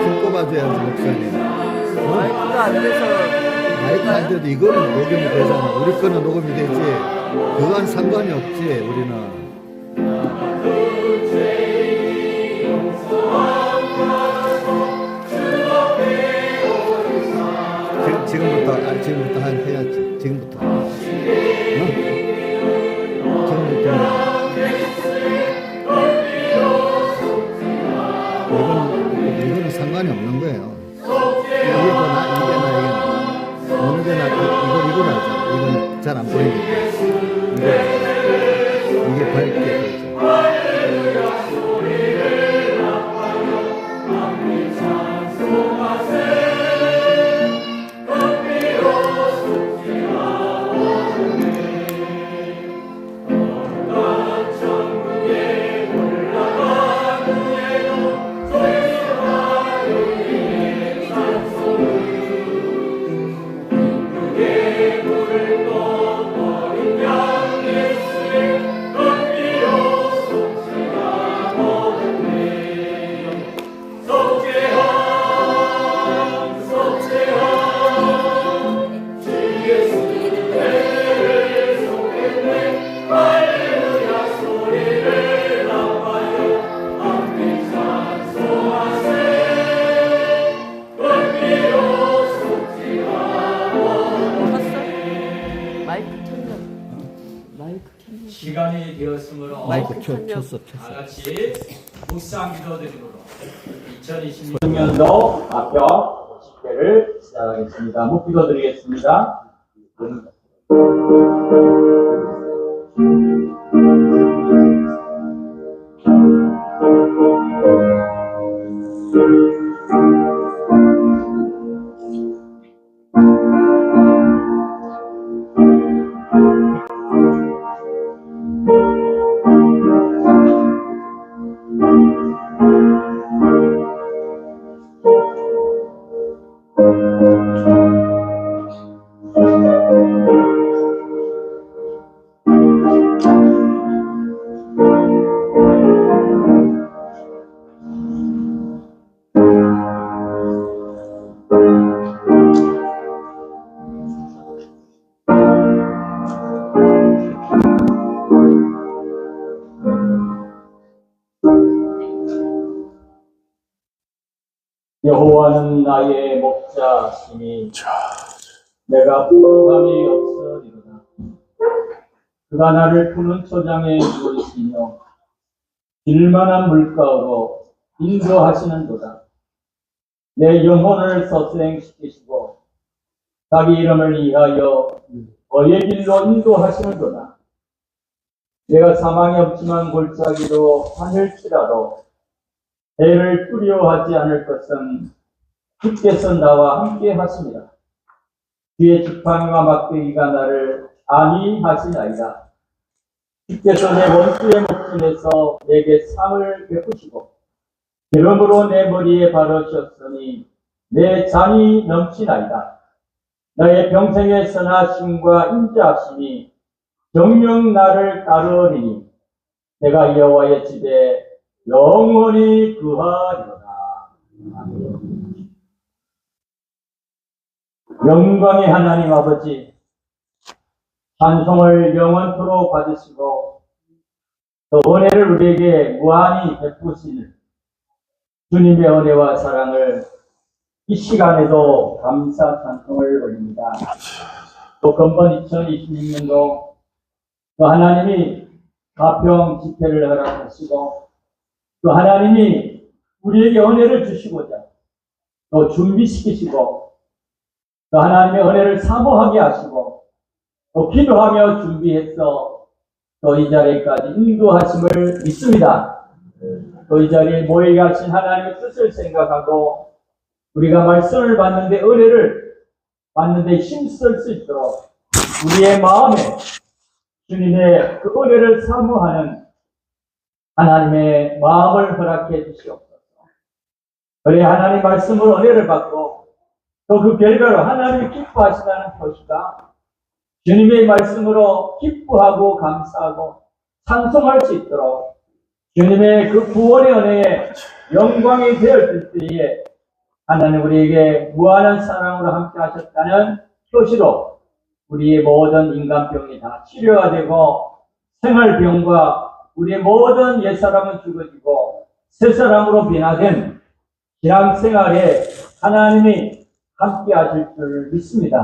핀 꼽아줘야지 목사님. 마이크가 안 돼서. 마이크 안 돼도 이거는 녹음이 되잖아. 우리 거는 녹음이 되지. 그건 상관이 없지. 우리는. 지금부터 해야지. 지금부터. 어? 지금부터. 이거는 상관이 없는 거예요. 이게 어느 게 나, 이걸 알잖아. 이건 잘 안 보이니까. 이게 밝게 되죠. 시간이 되었으므로 마이크 켰어. 다 같이 묵상 기도드리므로 2026년도 합격 집회를 시작하겠습니다. 묵기도 드리겠습니다. 여호와는 나의 목자시니 내가 부족함이 없으리로다. 그가 나를 푸른 초장에 누이시며 길만한 물가로 인도하시는도다. 내 영혼을 소생시키시고 자기 이름을 위하여 어의 길로 인도하시는도다. 내가 사망이 없지만 골짜기로 하늘치라도 해를 두려워하지 않을 것은 주께서 나와 함께 하십니다. 주의 지팡이와 막대기가 나를 안위하시나이다. 주께서 내 원수의 목전에서 내게 상을 베푸시고 기름으로 내 머리에 바르셨으니 내 잔이 넘치나이다. 나의 평생의 선하심과 인자하심이 정녕 나를 따르리니 내가 여호와의 집에 영원히 거하리로다. 아멘. 영광의 하나님 아버지, 찬송을 영원토록 받으시고 또 은혜를 우리에게 무한히 베푸시는 주님의 은혜와 사랑을 이 시간에도 감사 찬송을 올립니다. 또 금번 2026년도 또 하나님이 가평 집회를 허락하시고 또 하나님이 우리에게 은혜를 주시고자 또 준비시키시고 또 하나님의 은혜를 사모하게 하시고 또 기도하며 준비해서 또 이 자리까지 인도하심을 믿습니다. 또 이 자리에 모이게 하신 하나님의 뜻을 생각하고 우리가 말씀을 받는데 은혜를 받는데 힘쓸 수 있도록 우리의 마음에 주님의 그 은혜를 사모하는 하나님의 마음을 허락해 주시옵소서. 그래 하나님 말씀으로 은혜를 받고 또 그 결과로 하나님이 기뻐하시다는 표시가 주님의 말씀으로 기뻐하고 감사하고 찬송할 수 있도록 주님의 그 구원의 은혜에 영광이 되었을 때에 하나님 우리에게 무한한 사랑으로 함께 하셨다는 표시로 우리의 모든 인간병이 다 치료가 되고 생활병과 우리의 모든 옛사람은 죽어지고 새사람으로 변화된 신앙생활에 하나님이 함께 하실 줄 믿습니다.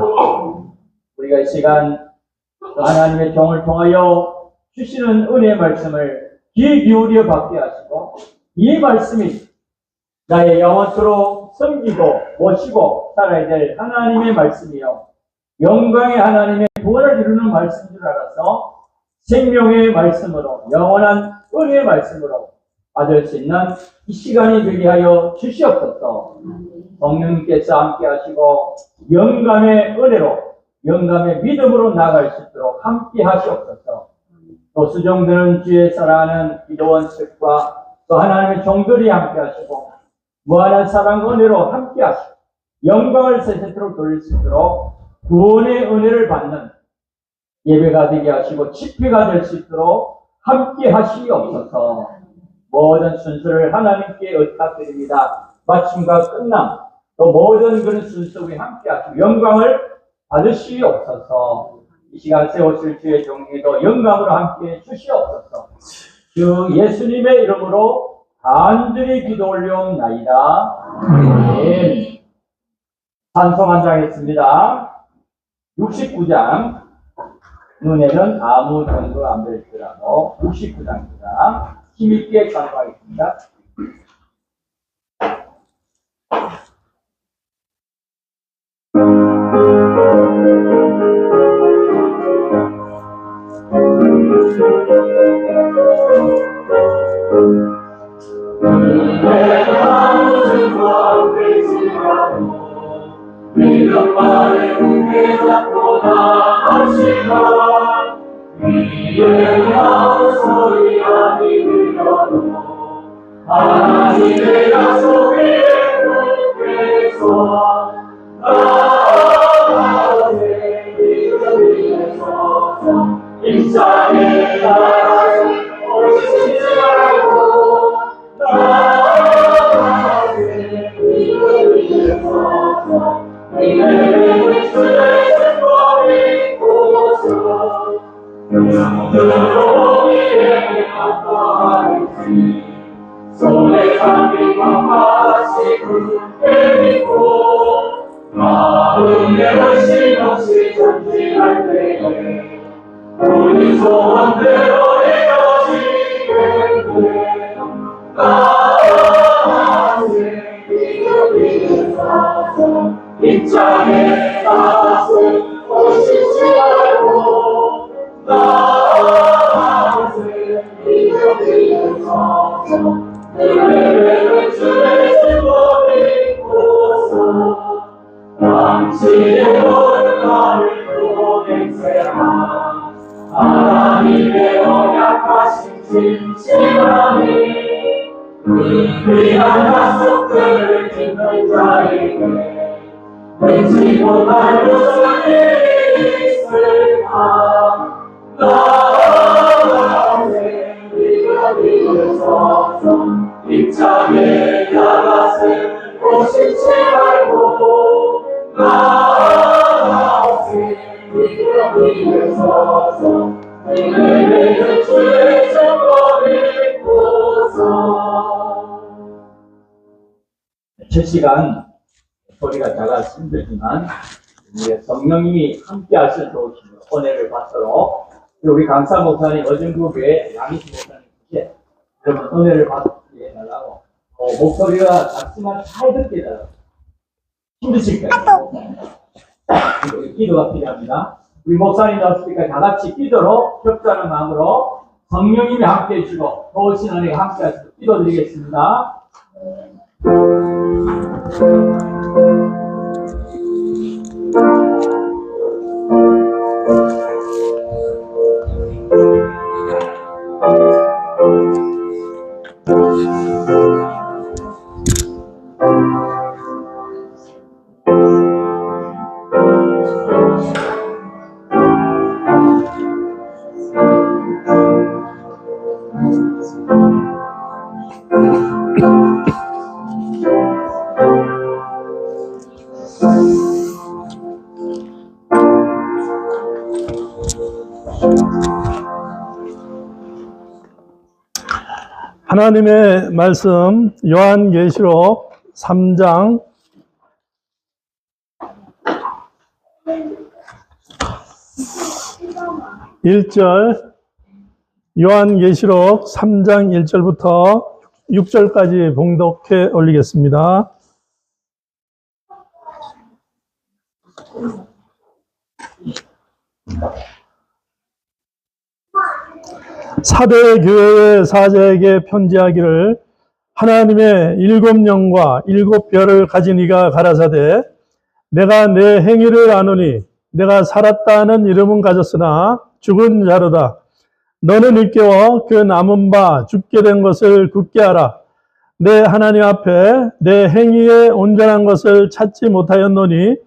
우리가 이 시간 하나님의 종을 통하여 주시는 은혜의 말씀을 귀 기울여 받게 하시고 이 말씀이 나의 영원토록 섬기고 모시고 살아야 될 하나님의 말씀이요 영광의 하나님의 구원을 이루는 말씀인 줄 알아서 생명의 말씀으로 영원한 은혜의 말씀으로 받을 수 있는 이 시간이 되게 하여 주시옵소서. 성령님께서 함께 하시고 영감의 은혜로 영감의 믿음으로 나아갈 수 있도록 함께 하시옵소서. 또 수종드는 주의 사랑하는 기도원들과 또 하나님의 종들이 함께 하시고 무한한 사랑 은혜로 함께 하시고 영광을 세세토록 돌릴 수 있도록 구원의 은혜를 받는 예배가 되게 하시고 집회가 될 수 있도록 함께 하시옵소서. 모든 순서를 하나님께 의탁드립니다. 마침과 끝남 또 모든 그런 순서 위에 함께 하시고 영광을 받으시옵소서. 이 시간 세우실 주의 종에도 영광으로 함께 주시옵소서. 주 예수님의 이름으로 간절히 기도 올려옵나이다. 아멘. 찬송 한 장 했습니다. 69장 눈에는 아무 정도 안 뵐지라도 69장입니다. 힘있게 찬송하겠습니다. 믿음만을 굳게 잡고 나아가시라. 위에 나온 소리 아니 들려도 하나님의 약속 위에 굳게서 나아가세. 믿음 위에 서서 임장에 나아가세. 오시지 말고 나아가세. 믿음 위에 서서 이내를 주의 생각이 고서 눈으로 미래를 감당하는지 손에 잡힌 것같이 굳게 믿고 마음에 의심 없이 전진할 때에 우리 소원대로 이루어지겠네. 나아가세. 믿음 위에 서서 입장에 나와서 오시지 말고 나아가세. 믿음 위에 서서 은혜를 주의 신고 믿고서 남친의 모든 나를 두고 맹세하 하나님의 언약하신 진실함이 위대한 약속들을 짓는 자에게 왠지 못할 무슨 일이 있을까. 나아가세. 믿음 위에 서서 입장에 나가세. 오시지 말고 나아가세. 믿음 위에 주옵소서. 우리를 주의 정법을 보소. 첫 시간 소리가 작아서 힘들지만 우리 성령님이 함께 하실 도우심으로 은혜를 받도록 우리 강사 목사님 어정국의 양희수 목사님께 여러분 은혜를 받게 해달라고 목소리가 작지만 잘 듣게 해달라고 힘드실 거예요. 기도가 필요합니다. 우리 목사님 나왔으니까 다 같이 기도로 격자는 마음으로 성령님이 함께 해주시고 도우신 은혜가 함께 하시도록 기도드리겠습니다. 하나님의 말씀 요한계시록 3장 1절 요한계시록 3장 1절부터 6절까지 봉독해 올리겠습니다. 사대 교회의 사자에게 편지하기를 하나님의 7영과 7별을 가진 이가 가라사대 내가 내 행위를 아노니 내가 살았다 하는 이름은 가졌으나 죽은 자로다. 너는 일깨워 그 남은 바 죽게 된 것을 굳게 하라. 내 하나님 앞에 내 행위에 온전한 것을 찾지 못하였노니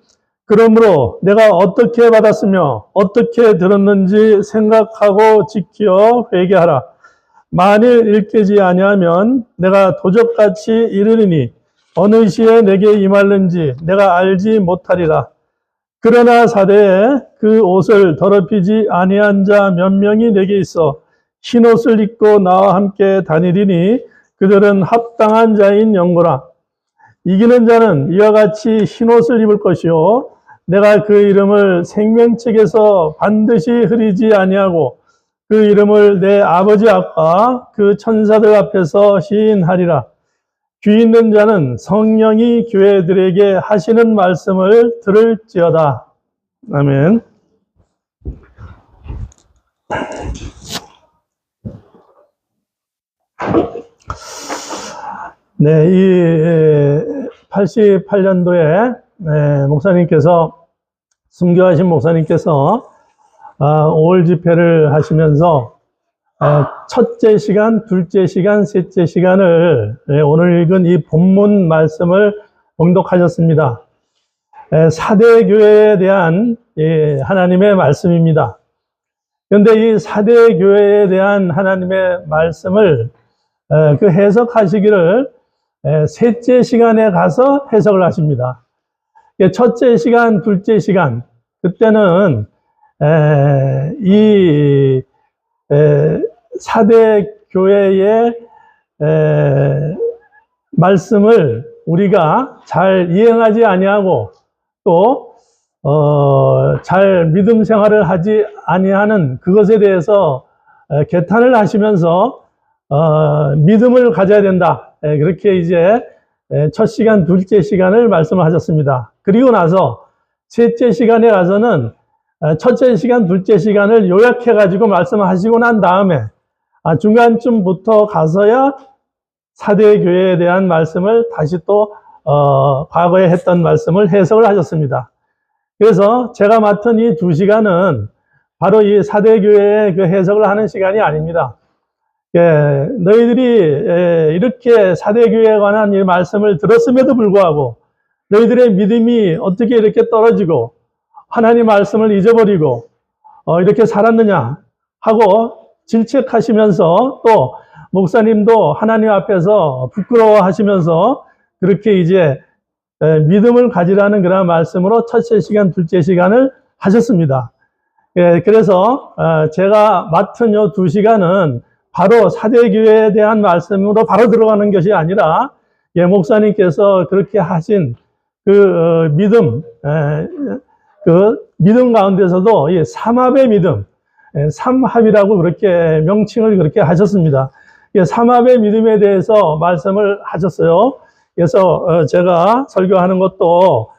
그러므로 내가 어떻게 받았으며 어떻게 들었는지 생각하고 지켜 회개하라. 만일 일깨지 아니하면 내가 도적같이 이르리니 어느 시에 내게 임할는지 내가 알지 못하리라. 그러나 사대에 그 옷을 더럽히지 아니한 자 몇 명이 내게 있어 흰옷을 입고 나와 함께 다니리니 그들은 합당한 자인 영고라. 이기는 자는 이와 같이 흰옷을 입을 것이요 내가 그 이름을 생명책에서 반드시 흐리지 아니하고 그 이름을 내 아버지 앞과 그 천사들 앞에서 시인하리라. 귀 있는 자는 성령이 교회들에게 하시는 말씀을 들을지어다. 아멘. 네, 이 88년도에 목사님께서 순교하신 목사님께서 5월 집회를 하시면서 첫째 시간, 둘째 시간, 셋째 시간을 오늘 읽은 이 본문 말씀을 봉독하셨습니다. 사대 교회에 대한 하나님의 말씀입니다. 그런데 이 사대 교회에 대한 하나님의 말씀을 그 해석하시기를 셋째 시간에 가서 해석을 하십니다. 첫째 시간, 둘째 시간, 그때는 이 사대 교회의 말씀을 우리가 잘 이행하지 아니하고 또 잘 믿음 생활을 하지 아니하는 그것에 대해서 개탄을 하시면서 믿음을 가져야 된다. 그렇게 이제 첫 시간, 둘째 시간을 말씀을 하셨습니다. 그리고 나서 셋째 시간에 가서는 첫째 시간, 둘째 시간을 요약해가지고 말씀을 하시고 난 다음에 중간쯤부터 가서야 사대 교회에 대한 말씀을 다시 또 과거에 했던 말씀을 해석을 하셨습니다. 그래서 제가 맡은 이 2시간은 바로 이 사대 교회의 그 해석을 하는 시간이 아닙니다. 너희들이 이렇게 사대 교회에 관한 이 말씀을 들었음에도 불구하고 너희들의 믿음이 어떻게 이렇게 떨어지고 하나님 말씀을 잊어버리고 이렇게 살았느냐 하고 질책하시면서 또 목사님도 하나님 앞에서 부끄러워하시면서 그렇게 이제 믿음을 가지라는 그런 말씀으로 첫째 시간, 둘째 시간을 하셨습니다. 예, 그래서 제가 맡은 요 2시간은 바로 사대교회에 대한 말씀으로 바로 들어가는 것이 아니라 예, 목사님께서 그렇게 하신 그 믿음, 그 믿음 가운데서도 이 삼합의 믿음, 삼합이라고 그렇게 명칭을 그렇게 하셨습니다. 삼합의 믿음에 대해서 말씀을 하셨어요. 그래서 제가 설교하는 것도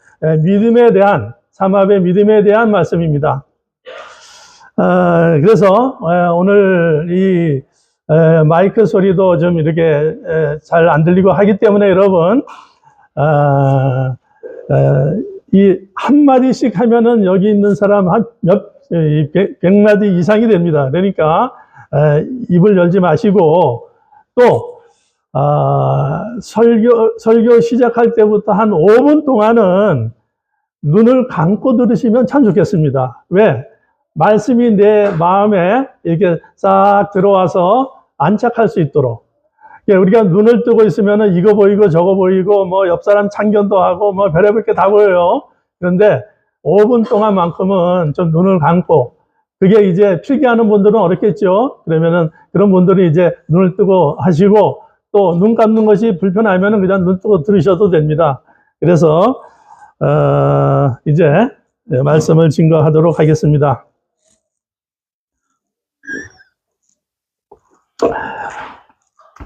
믿음에 대한, 삼합의 믿음에 대한 말씀입니다. 그래서 오늘 이 마이크 소리도 좀 이렇게 잘 안 들리고 하기 때문에 여러분, 이 한마디씩 하면은 여기 있는 사람 한 100마디 이상이 됩니다. 그러니까 입을 열지 마시고 또 설교 시작할 때부터 한 5분 동안은 눈을 감고 들으시면 참 좋겠습니다. 왜? 말씀이 내 마음에 이렇게 싹 들어와서 안착할 수 있도록. 우리가 눈을 뜨고 있으면은 이거 보이고 저거 보이고 뭐 옆 사람 참견도 하고 뭐 별의별 게 다 보여요. 그런데 5분 동안만큼은 좀 눈을 감고, 그게 이제 필기하는 분들은 어렵겠죠. 그러면은 그런 분들은 이제 눈을 뜨고 하시고, 또 눈 감는 것이 불편하면은 그냥 눈 뜨고 들으셔도 됩니다. 그래서 이제 말씀을 증거하도록 하겠습니다.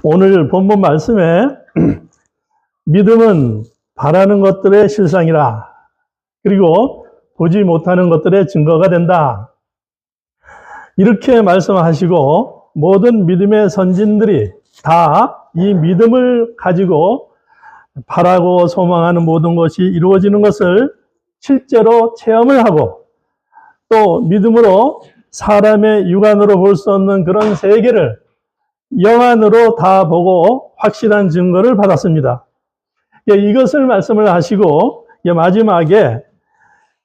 오늘 본문 말씀에 믿음은 바라는 것들의 실상이라, 그리고 보지 못하는 것들의 증거가 된다. 이렇게 말씀하시고 모든 믿음의 선진들이 다 이 믿음을 가지고 바라고 소망하는 모든 것이 이루어지는 것을 실제로 체험을 하고, 또 믿음으로 사람의 육안으로 볼 수 없는 그런 세계를 영안으로 다 보고 확실한 증거를 받았습니다. 이것을 말씀을 하시고 마지막에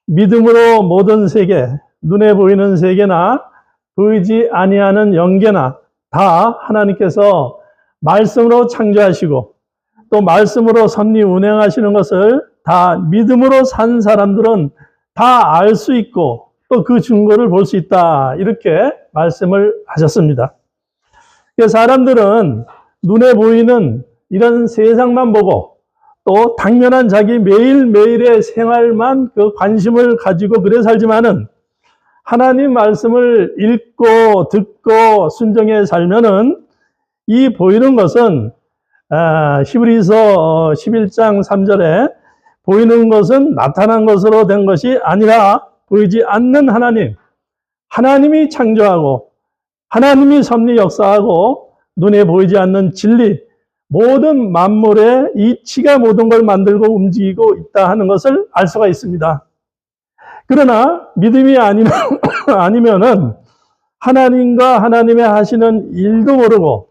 믿음으로 모든 세계, 눈에 보이는 세계나 보이지 아니하는 영계나 다 하나님께서 말씀으로 창조하시고 또 말씀으로 섭리 운행하시는 것을 다 믿음으로 산 사람들은 다 알 수 있고 또 그 증거를 볼 수 있다. 이렇게 말씀을 하셨습니다. 사람들은 눈에 보이는 이런 세상만 보고 또 당면한 자기 매일매일의 생활만 그 관심을 가지고 그래 살지만은 하나님 말씀을 읽고 듣고 순종해 살면은 이 보이는 것은 히브리서 11장 3절에 보이는 것은 나타난 것으로 된 것이 아니라 보이지 않는 하나님, 하나님이 창조하고 하나님이 섭리 역사하고 눈에 보이지 않는 진리, 모든 만물의 이치가 모든 걸 만들고 움직이고 있다 하는 것을 알 수가 있습니다. 그러나 믿음이 아니면은 하나님과 하나님의 하시는 일도 모르고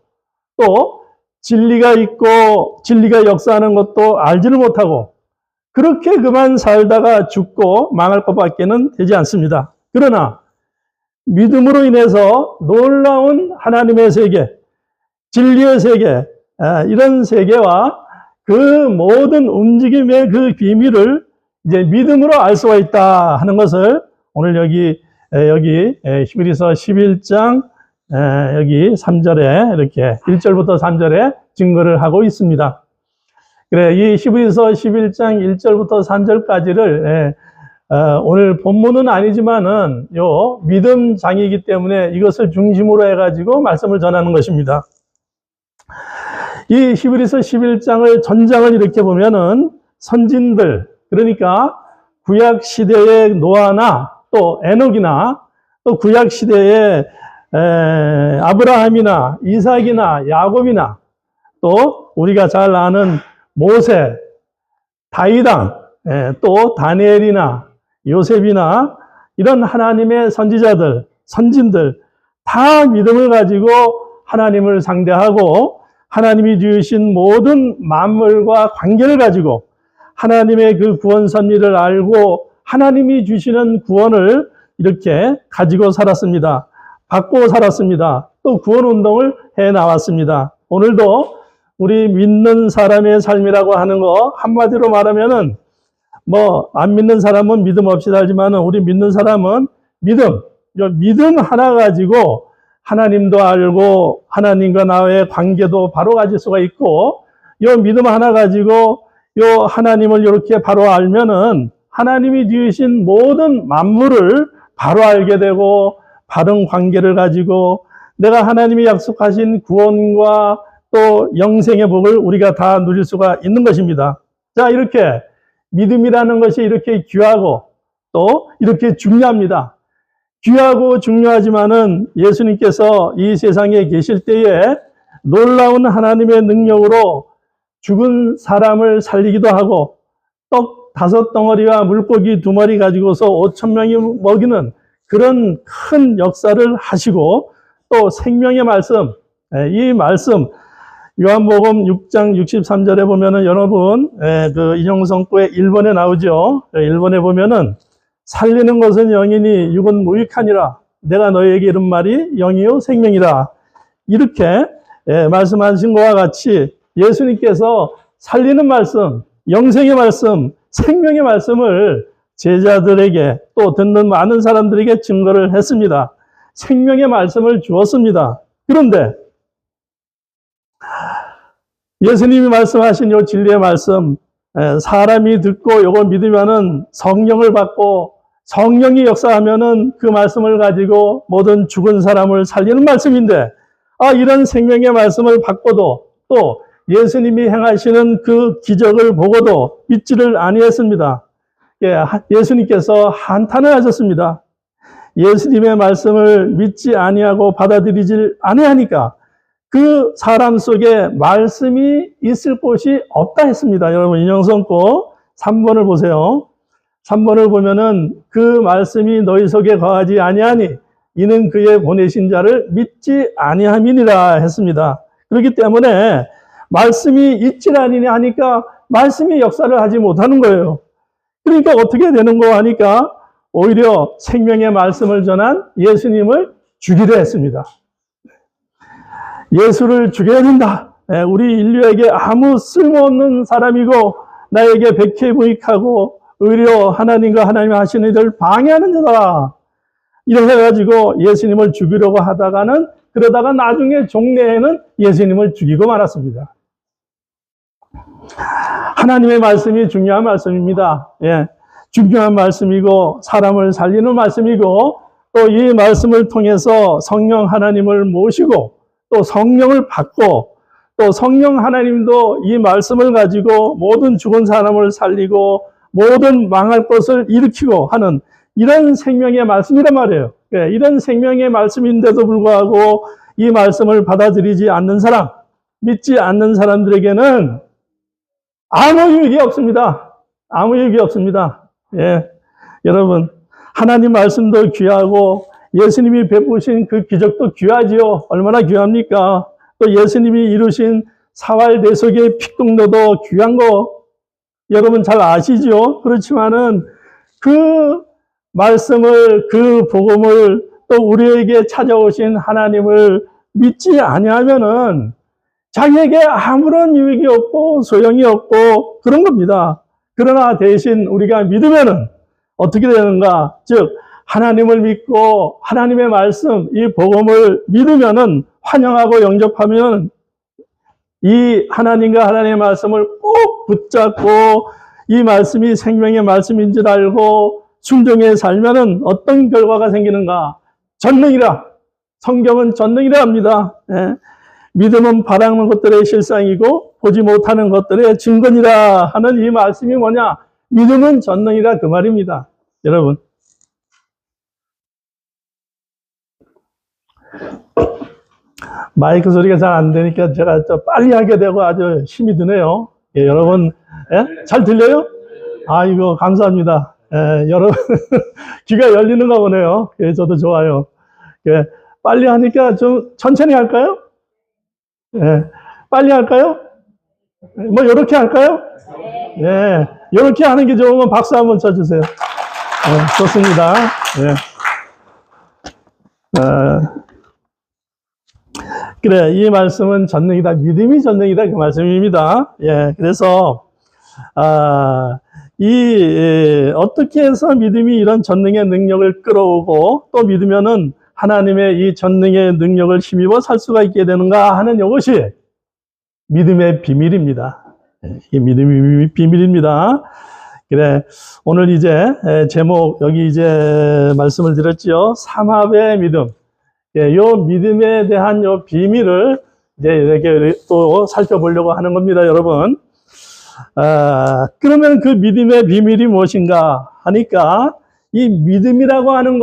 또 진리가 있고 진리가 역사하는 것도 알지를 못하고 그렇게 그만 살다가 죽고 망할 것밖에는 되지 않습니다. 그러나 믿음으로 인해서 놀라운 하나님의 세계, 진리의 세계, 이런 세계와 그 모든 움직임의 그 비밀을 이제 믿음으로 알 수가 있다 하는 것을 오늘 여기 히브리서 11장 여기 3절에 이렇게 1절부터 3절에 증거를 하고 있습니다. 그래, 이 히브리서 11장 1절부터 3절까지를 오늘 본문은 아니지만은 요 믿음 장이기 때문에 이것을 중심으로 해가지고 말씀을 전하는 것입니다. 이 히브리서 11장을 전장을 이렇게 보면은 선진들, 그러니까 구약 시대의 노아나 또 에녹이나 또 구약 시대의 아브라함이나 이삭이나 야곱이나 또 우리가 잘 아는 모세, 다윗왕, 또 다니엘이나 요셉이나 이런 하나님의 선지자들, 선진들 다 믿음을 가지고 하나님을 상대하고 하나님이 주신 모든 만물과 관계를 가지고 하나님의 그 구원 섭리를 알고 하나님이 주시는 구원을 이렇게 가지고 살았습니다. 받고 살았습니다. 또 구원 운동을 해 나왔습니다. 오늘도 우리 믿는 사람의 삶이라고 하는 거 한마디로 말하면은 뭐 안 믿는 사람은 믿음 없이 살지만은 우리 믿는 사람은 믿음, 요 믿음 하나 가지고 하나님도 알고 하나님과 나의 관계도 바로 가질 수가 있고, 요 믿음 하나 가지고 요 하나님을 이렇게 바로 알면은 하나님이 지으신 모든 만물을 바로 알게 되고 바른 관계를 가지고 내가 하나님이 약속하신 구원과 또 영생의 복을 우리가 다 누릴 수가 있는 것입니다. 자, 이렇게 믿음이라는 것이 이렇게 귀하고 또 이렇게 중요합니다. 귀하고 중요하지만은 예수님께서 이 세상에 계실 때에 놀라운 하나님의 능력으로 죽은 사람을 살리기도 하고 떡 5덩어리와 물고기 2마리 가지고서 5,000명이 먹이는 그런 큰 역사를 하시고 또 생명의 말씀, 이 말씀 요한복음 6장 63절에 보면은 여러분 그 인용성구에 1번에 나오죠. 1번에 보면은 살리는 것은 영이니 육은 무익하니라. 내가 너희에게 이른 말이 영이요 생명이라. 이렇게 말씀하신 것과 같이 예수님께서 살리는 말씀, 영생의 말씀, 생명의 말씀을 제자들에게 또 듣는 많은 사람들에게 증거를 했습니다. 생명의 말씀을 주었습니다. 그런데 예수님이 말씀하신 이 진리의 말씀, 사람이 듣고 이걸 믿으면은 성령을 받고 성령이 역사하면은 그 말씀을 가지고 모든 죽은 사람을 살리는 말씀인데, 이런 생명의 말씀을 받고도 또 예수님이 행하시는 그 기적을 보고도 믿지를 아니했습니다. 예수님께서 한탄을 하셨습니다. 예수님의 말씀을 믿지 아니하고 받아들이질 아니하니까 그 사람 속에 말씀이 있을 곳이 없다 했습니다. 여러분 인용성구 3번을 보세요. 3번을 보면은 그 말씀이 너희 속에 거하지 아니하니 이는 그의 보내신 자를 믿지 아니함이니라 했습니다. 그렇기 때문에 말씀이 있지 아니냐 하니까 말씀이 역사를 하지 못하는 거예요. 그러니까 어떻게 되는 거 하니까 오히려 생명의 말씀을 전한 예수님을 죽이려 했습니다. 예수를 죽여야 된다. 우리 인류에게 아무 쓸모없는 사람이고 나에게 백해무익하고 오히려 하나님과 하나님이 하시는 일을 방해하는 자다. 이렇게 해가지고 예수님을 죽이려고 하다가는 그러다가 나중에 종례에는 예수님을 죽이고 말았습니다. 하나님의 말씀이 중요한 말씀입니다. 중요한 말씀이고 사람을 살리는 말씀이고 또 이 말씀을 통해서 성령 하나님을 모시고 또 성령을 받고 또 성령 하나님도 이 말씀을 가지고 모든 죽은 사람을 살리고 모든 망할 것을 일으키고 하는 이런 생명의 말씀이란 말이에요. 이런 생명의 말씀인데도 불구하고 이 말씀을 받아들이지 않는 사람, 믿지 않는 사람들에게는 아무 유익이 없습니다. 아무 유익이 없습니다. 여러분, 하나님 말씀도 귀하고 예수님이 베푸신 그 기적도 귀하지요. 얼마나 귀합니까? 또 예수님이 이루신 사활대속의 피통도도 귀한 거 여러분 잘 아시죠? 그렇지만은 그 말씀을, 그 복음을 또 우리에게 찾아오신 하나님을 믿지 아니하면은 자기에게 아무런 유익이 없고 소용이 없고 그런 겁니다. 그러나 대신 우리가 믿으면은 어떻게 되는가? 즉 하나님을 믿고 하나님의 말씀, 이 복음을 믿으면은 환영하고 영접하면 이 하나님과 하나님의 말씀을 꼭 붙잡고 이 말씀이 생명의 말씀인 줄 알고 순종해 살면은 어떤 결과가 생기는가? 전능이라. 성경은 전능이라 합니다. 믿음은 바라는 것들의 실상이고 보지 못하는 것들의 증거니라 하는 이 말씀이 뭐냐? 믿음은 전능이라 그 말입니다. 여러분. 마이크 소리가 잘 안 되니까 제가 빨리 하게 되고 아주 힘이 드네요. 여러분, 잘 들려요? 아이고, 감사합니다. 여러분, 귀가 열리는가 보네요. 저도 좋아요. 빨리 하니까 좀 천천히 할까요? 빨리 할까요? 뭐, 요렇게 할까요? 요렇게 하는 게 좋으면 박수 한번 쳐주세요. 좋습니다. 그래, 이 말씀은 전능이다. 믿음이 전능이다. 그 말씀입니다. 그래서, 어떻게 해서 믿음이 이런 전능의 능력을 끌어오고 또 믿으면은 하나님의 이 전능의 능력을 힘입어 살 수가 있게 되는가 하는 이것이 믿음의 비밀입니다. 이게 믿음의 비밀입니다. 그래, 오늘 이제 제목, 여기 이제 말씀을 드렸지요. 삼합의 믿음. 요 믿음에 대한 요 비밀을 이제 이렇게 또 살펴보려고 하는 겁니다, 여러분. 그러면 그 믿음의 비밀이 무엇인가 하니까 이 믿음이라고 하는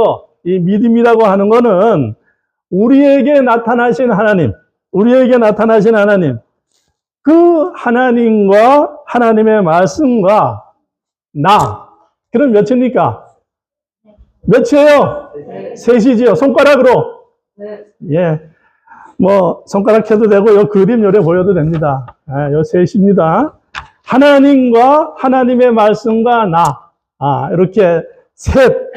거는 우리에게 나타나신 하나님, 그 하나님과 하나님의 말씀과 나. 그럼 몇입니까? 몇이에요? 셋이지요. 손가락으로. 예. 뭐, 손가락 켜도 되고, 요 그림 요래 보여도 됩니다. 요 셋입니다. 하나님과 하나님의 말씀과 나. 이렇게 셋.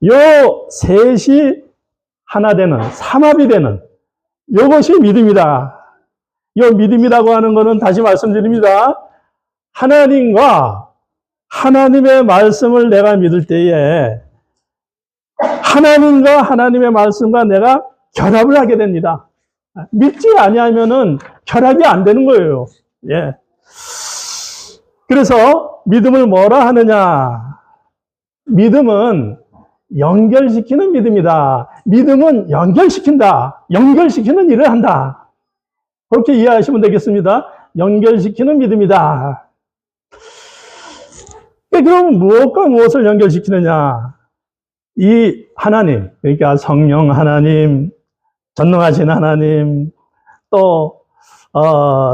요 셋이 하나 되는, 삼합이 되는, 요것이 믿음이다. 요 믿음이라고 하는 거는 다시 말씀드립니다. 하나님과 하나님의 말씀을 내가 믿을 때에 하나님과 하나님의 말씀과 내가 결합을 하게 됩니다. 믿지 아니하면은 결합이 안 되는 거예요. 예. 그래서 믿음을 뭐라 하느냐? 믿음은 연결시키는 믿음이다. 믿음은 연결시킨다. 연결시키는 일을 한다. 그렇게 이해하시면 되겠습니다. 연결시키는 믿음이다. 그럼 무엇과 무엇을 연결시키느냐? 이 하나님, 그러니까 성령 하나님, 전능하신 하나님, 또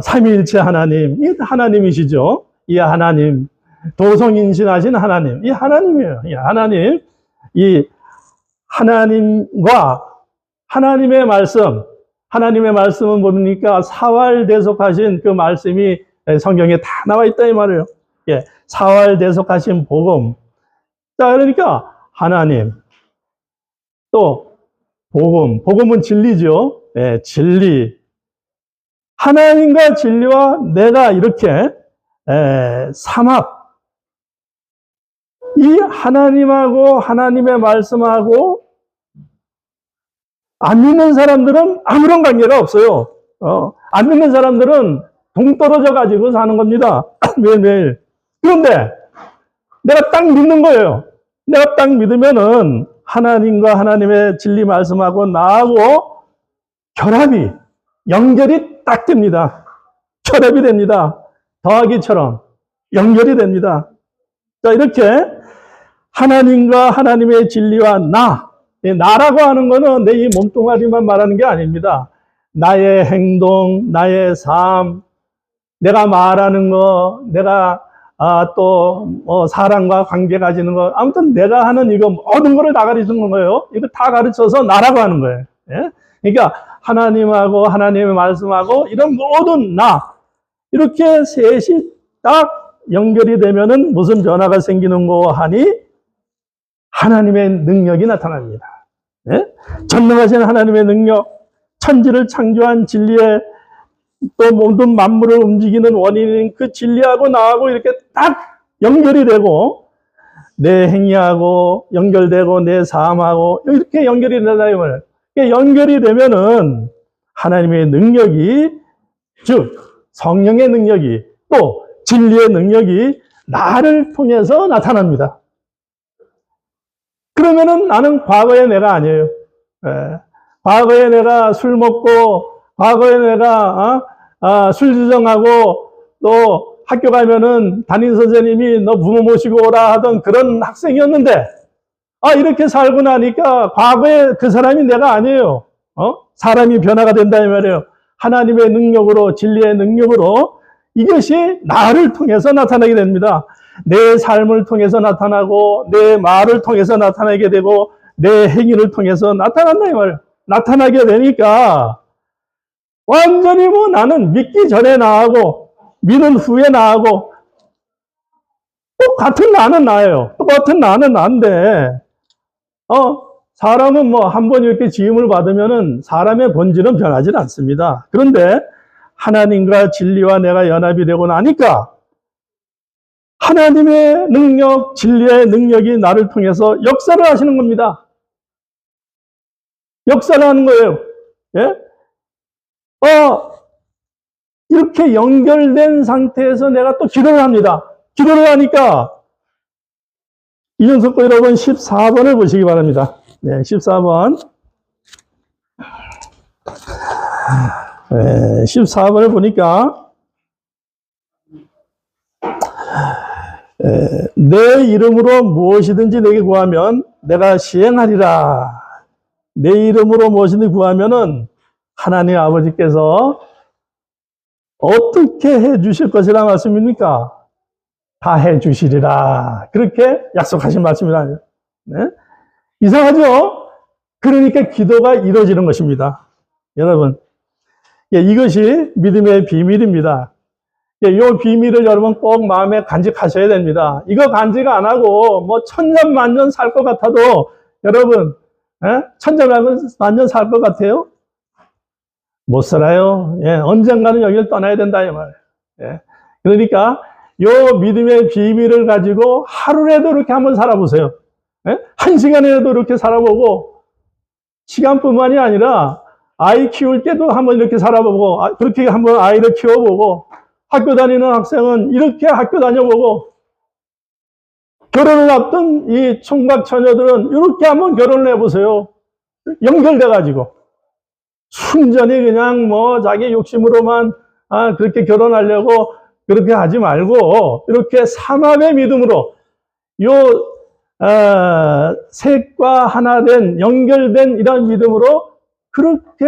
삼위일체 하나님, 이 하나님이시죠. 이 하나님, 도성인신하신 하나님, 이 하나님이에요. 이 하나님, 이 하나님과 하나님의 말씀은 뭡니까? 사활대속하신 그 말씀이 성경에 다 나와 있다 이 말이에요. 예, 사활대속하신 복음. 자, 그러니까 하나님, 또 복음은 진리죠. 예, 진리. 하나님과 진리와 내가 이렇게 삼합. 이 하나님하고 하나님의 말씀하고 안 믿는 사람들은 아무런 관계가 없어요. 안 믿는 사람들은 동떨어져 가지고 사는 겁니다. 매일매일. 그런데 내가 딱 믿는 거예요. 내가 딱 믿으면은 하나님과 하나님의 진리 말씀하고 나하고 결합이, 연결이 딱 됩니다. 결합이 됩니다. 더하기처럼 연결이 됩니다. 자, 이렇게 하나님과 하나님의 진리와 나라고 하는 거는 내 이 몸뚱아리만 말하는 게 아닙니다. 나의 행동, 나의 삶, 내가 말하는 거, 내가 또 사람과 관계 가지는 거, 아무튼 내가 하는 이거 모든 거를 다 가르치는 거예요. 이거 다 가르쳐서 나라고 하는 거예요. 예? 그러니까 하나님하고 하나님의 말씀하고 이런 모든 이렇게 셋이 딱 연결이 되면은 무슨 변화가 생기는 거 하니 하나님의 능력이 나타납니다. 예? 전능하신 하나님의 능력, 천지를 창조한 진리의 또 모든 만물을 움직이는 원인인 그 진리하고 나하고 이렇게 딱 연결이 되고 내 행위하고 연결되고 내 삶하고 이렇게 연결이 된다 이 말이에요. 연결이 되면은 하나님의 능력이, 즉 성령의 능력이 또 진리의 능력이 나를 통해서 나타납니다. 그러면은 나는 과거의 내가 아니에요. 과거에 내가 술 먹고, 과거에 내가 술 주정하고, 또 학교 가면은 담임 선생님이 너 부모 모시고 오라 하던 그런 학생이었는데, 이렇게 살고 나니까 과거에 그 사람이 내가 아니에요. 사람이 변화가 된다 이 말이에요. 하나님의 능력으로, 진리의 능력으로 이것이 나를 통해서 나타나게 됩니다. 내 삶을 통해서 나타나고, 내 말을 통해서 나타나게 되고, 내 행위를 통해서 나타난다 이 말이에요. 나타나게 되니까 완전히 나는 믿기 전에 나하고 믿은 후에 나하고 똑같은 나는 나예요. 똑같은 나는 나인데 사람은 한 번 이렇게 지음을 받으면은 사람의 본질은 변하지 않습니다. 그런데 하나님과 진리와 내가 연합이 되고 나니까 하나님의 능력, 진리의 능력이 나를 통해서 역사를 하시는 겁니다. 역사를 하는 거예요. 예? 이렇게 연결된 상태에서 내가 또 기도를 합니다. 기도를 하니까 이준석 여러분 14번을 보시기 바랍니다. 네, 14번. 14번을 보니까 내 이름으로 무엇이든지 내게 구하면 내가 시행하리라. 내 이름으로 무엇이든지 구하면은 하나님 아버지께서 어떻게 해 주실 것이라 말씀입니까? 다 해 주시리라. 그렇게 약속하신 말씀이라. 네? 이상하죠? 그러니까 기도가 이루어지는 것입니다. 여러분, 이것이 믿음의 비밀입니다. 이 비밀을 여러분 꼭 마음에 간직하셔야 됩니다. 이거 간직 안 하고 뭐 천년만년 살 것 같아도 여러분, 천년만년 살 것 같아요? 못 살아요. 언젠가는 여기를 떠나야 된다 이 말이에요. 그러니까 이 믿음의 비밀을 가지고 하루라도 이렇게 한번 살아보세요. 한 시간이라도 이렇게 살아보고, 시간뿐만이 아니라 아이 키울 때도 한번 이렇게 살아보고, 그렇게 한번 아이를 키워보고, 학교 다니는 학생은 이렇게 학교 다녀보고, 결혼을 앞둔 이 총각 처녀들은 이렇게 한번 결혼을 해보세요. 연결돼가지고. 순전히 그냥 뭐 자기 욕심으로만 그렇게 결혼하려고 그렇게 하지 말고, 이렇게 삼합의 믿음으로 셋과 하나 된, 연결된 이런 믿음으로 그렇게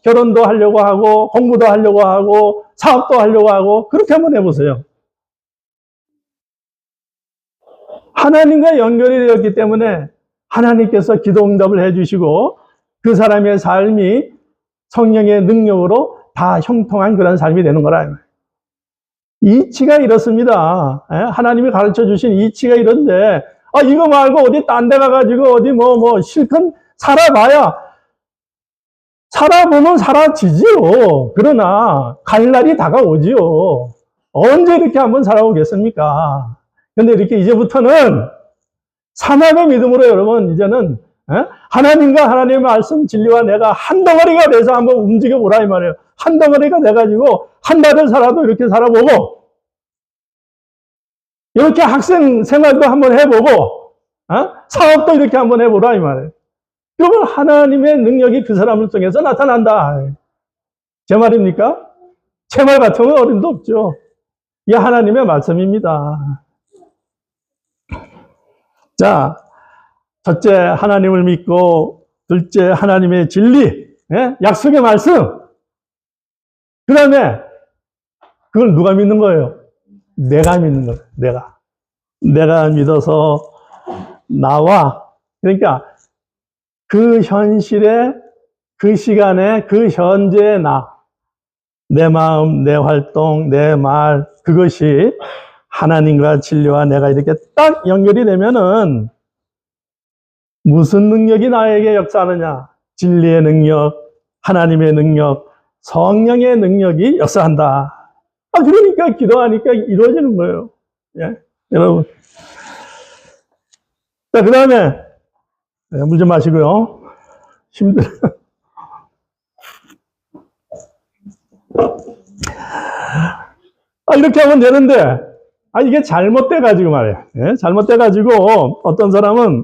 결혼도 하려고 하고, 공부도 하려고 하고, 사업도 하려고 하고, 그렇게 한번 해보세요. 하나님과 연결이 되었기 때문에 하나님께서 기도 응답을 해주시고, 그 사람의 삶이 성령의 능력으로 다 형통한 그런 삶이 되는 거라. 이치가 이렇습니다. 하나님이 가르쳐 주신 이치가 이런데, 이거 말고 어디 딴 데 가가지고 어디 실컷 살아보면 사라지지요. 그러나 갈 날이 다가오지요. 언제 이렇게 한번 살아오겠습니까? 근데 이렇게 이제부터는 삼합의 믿음으로 여러분, 이제는 하나님과 하나님의 말씀 진리와 내가 한 덩어리가 돼서 한번 움직여 보라 이 말이에요. 한 덩어리가 돼가지고 한 달을 살아도 이렇게 살아보고, 이렇게 학생 생활도 한번 해보고, 사업도 이렇게 한번 해보라 이 말이에요. 그러면 하나님의 능력이 그 사람을 통해서 나타난다. 제 말입니까? 제 말 같으면 어림도 없죠. 이게 하나님의 말씀입니다. 자, 첫째 하나님을 믿고, 둘째 하나님의 진리, 약속의 말씀. 그 다음에 그걸 누가 믿는 거예요? 내가 믿는 거예요. 내가 믿어서 나와, 그러니까 그 현실에, 그 시간에, 그 현재의 내 마음, 내 활동, 내 말, 그것이 하나님과 진리와 내가 이렇게 딱 연결이 되면은 무슨 능력이 나에게 역사하느냐? 진리의 능력, 하나님의 능력, 성령의 능력이 역사한다. 그러니까 기도하니까 이루어지는 거예요. 여러분. 자, 그 다음에 물 좀 마시고요. 힘들어. 이렇게 하면 되는데, 이게 잘못돼가지고 말이에요. 잘못돼가지고, 어떤 사람은,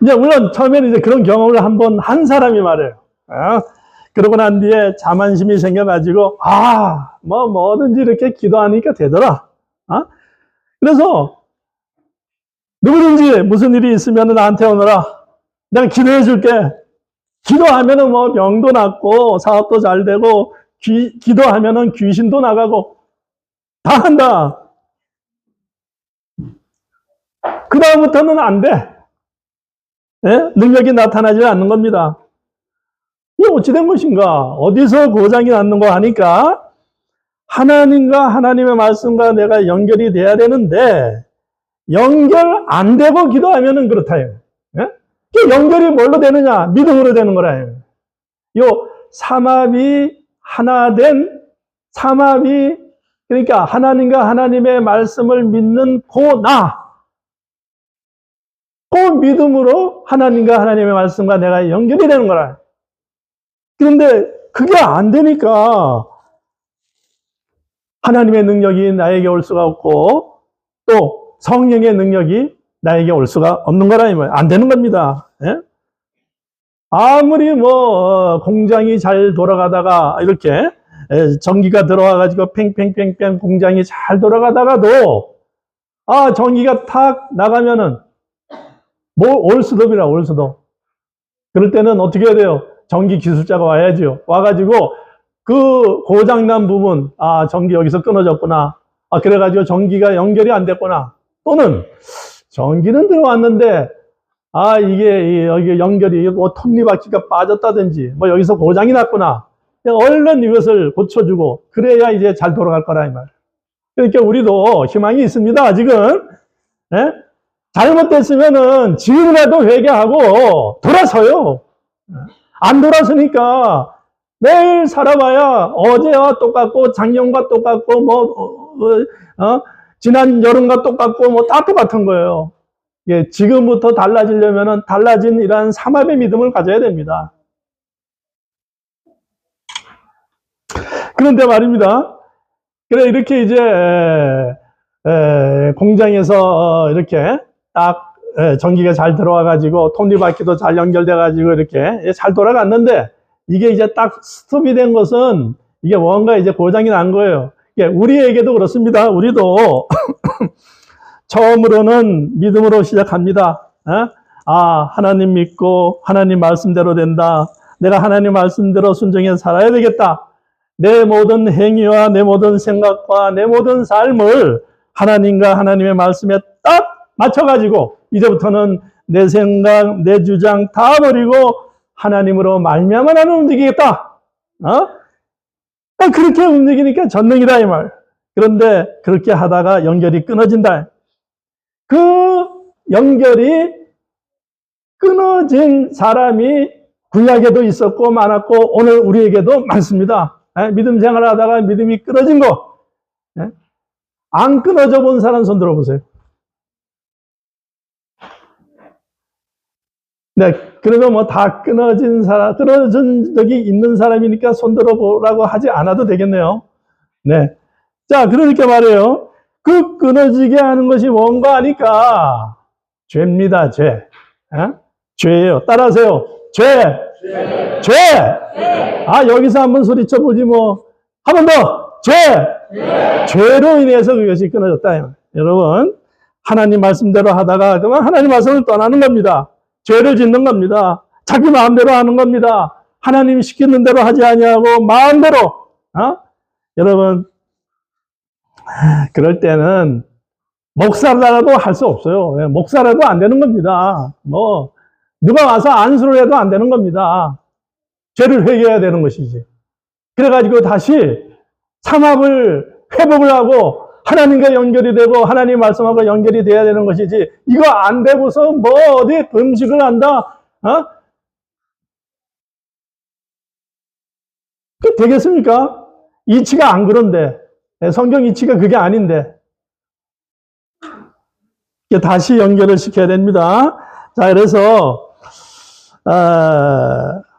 이제, 물론, 처음에는 이제 그런 경험을 한번 한 사람이 말이에요. 그러고 난 뒤에 자만심이 생겨가지고, 뭐든지 이렇게 기도하니까 되더라. 그래서, 누구든지 무슨 일이 있으면 나한테 오너라. 내가 기도해 줄게. 기도하면은 병도 낫고, 사업도 잘 되고, 기도하면은 귀신도 나가고, 다 한다. 그다음부터는 안 돼. 능력이 나타나지 않는 겁니다. 이게 어찌된 것인가? 어디서 고장이 났는가 하니까, 하나님과 하나님의 말씀과 내가 연결이 돼야 되는데, 연결 안 되고 기도하면은 그렇다요. 그 연결이 뭘로 되느냐? 믿음으로 되는 거라요. 요 삼합이 하나 된, 삼합이 그러니까 하나님과 하나님의 말씀을 믿는 그 믿음으로 하나님과 하나님의 말씀과 내가 연결이 되는 거라. 그런데 그게 안 되니까 하나님의 능력이 나에게 올 수가 없고 또 성령의 능력이 나에게 올 수가 없는 거라 이 말이에요. 안 되는 겁니다. 예? 아무리 공장이 잘 돌아가다가 이렇게 전기가 들어와 가지고 팽팽팽팽 공장이 잘 돌아가다가도 전기가 탁 나가면은 올수도입니다. 올수도. 그럴 때는 어떻게 해야 돼요? 전기 기술자가 와야죠. 와가지고 그 고장난 부분, 전기 여기서 끊어졌구나. 그래가지고 전기가 연결이 안 됐구나. 또는 전기는 들어왔는데 이게 여기 연결이 톱니바퀴가 빠졌다든지 여기서 고장이 났구나. 얼른 이것을 고쳐주고 그래야 이제 잘 돌아갈 거라 이 말. 그러니까 우리도 희망이 있습니다. 아직은. 예? 잘못됐으면은 지금이라도 회개하고 돌아서요. 안 돌아서니까 매일 살아봐야 어제와 똑같고 작년과 똑같고 지난 여름과 똑같고 다 똑같은 거예요. 예, 지금부터 달라지려면은 달라진 이러한 삼합의 믿음을 가져야 됩니다. 그런데 말입니다. 그래 이렇게 이제 공장에서 이렇게 딱 전기가 잘 들어와 가지고 톱니바퀴도 잘 연결돼 가지고 이렇게 잘 돌아갔는데 이게 이제 딱 스톱이 된 것은 이게 뭔가 이제 고장이 난 거예요. 우리에게도 그렇습니다. 우리도 처음으로는 믿음으로 시작합니다. 하나님 믿고 하나님 말씀대로 된다. 내가 하나님 말씀대로 순종해 살아야 되겠다. 내 모든 행위와 내 모든 생각과 내 모든 삶을 하나님과 하나님의 말씀에 딱 맞춰가지고 이제부터는 내 생각, 내 주장 다 버리고 하나님으로 말미암아 나는 움직이겠다. 그렇게 움직이니까 전능이다 이 말. 그런데 그렇게 하다가 연결이 끊어진다. 그 연결이 끊어진 사람이 구약에도 있었고 많았고 오늘 우리에게도 많습니다. 믿음 생활을 하다가 믿음이 끊어진 거. 안 끊어져 본 사람 손 들어보세요. 네, 그래도 다 끊어진 적이 있는 사람이니까 손 들어보라고 하지 않아도 되겠네요. 네. 자, 그러니까 말이에요. 그 끊어지게 하는 것이 뭔가 하니까 죄입니다, 죄. 죄예요. 따라하세요. 죄. 여기서 한번 소리쳐 보지 뭐. 한 번 더. 죄로 인해서 그것이 끊어졌다. 여러분, 하나님 말씀대로 하다가 그러면 하나님 말씀을 떠나는 겁니다. 죄를 짓는 겁니다. 자기 마음대로 하는 겁니다. 하나님 시키는 대로 하지 아니하고 마음대로. 여러분, 그럴 때는 목사라도 할 수 없어요. 목사라도 안 되는 겁니다. 누가 와서 안수를 해도 안 되는 겁니다. 죄를 회개해야 되는 것이지. 그래가지고 다시 삼합을 회복을 하고 하나님과 연결이 되고 하나님 말씀하고 연결이 돼야 되는 것이지 이거 안 되고서 어디 음식을 한다? 그게 되겠습니까? 이치가 안 그런데 성경 이치가 그게 아닌데 다시 연결을 시켜야 됩니다. 자, 그래서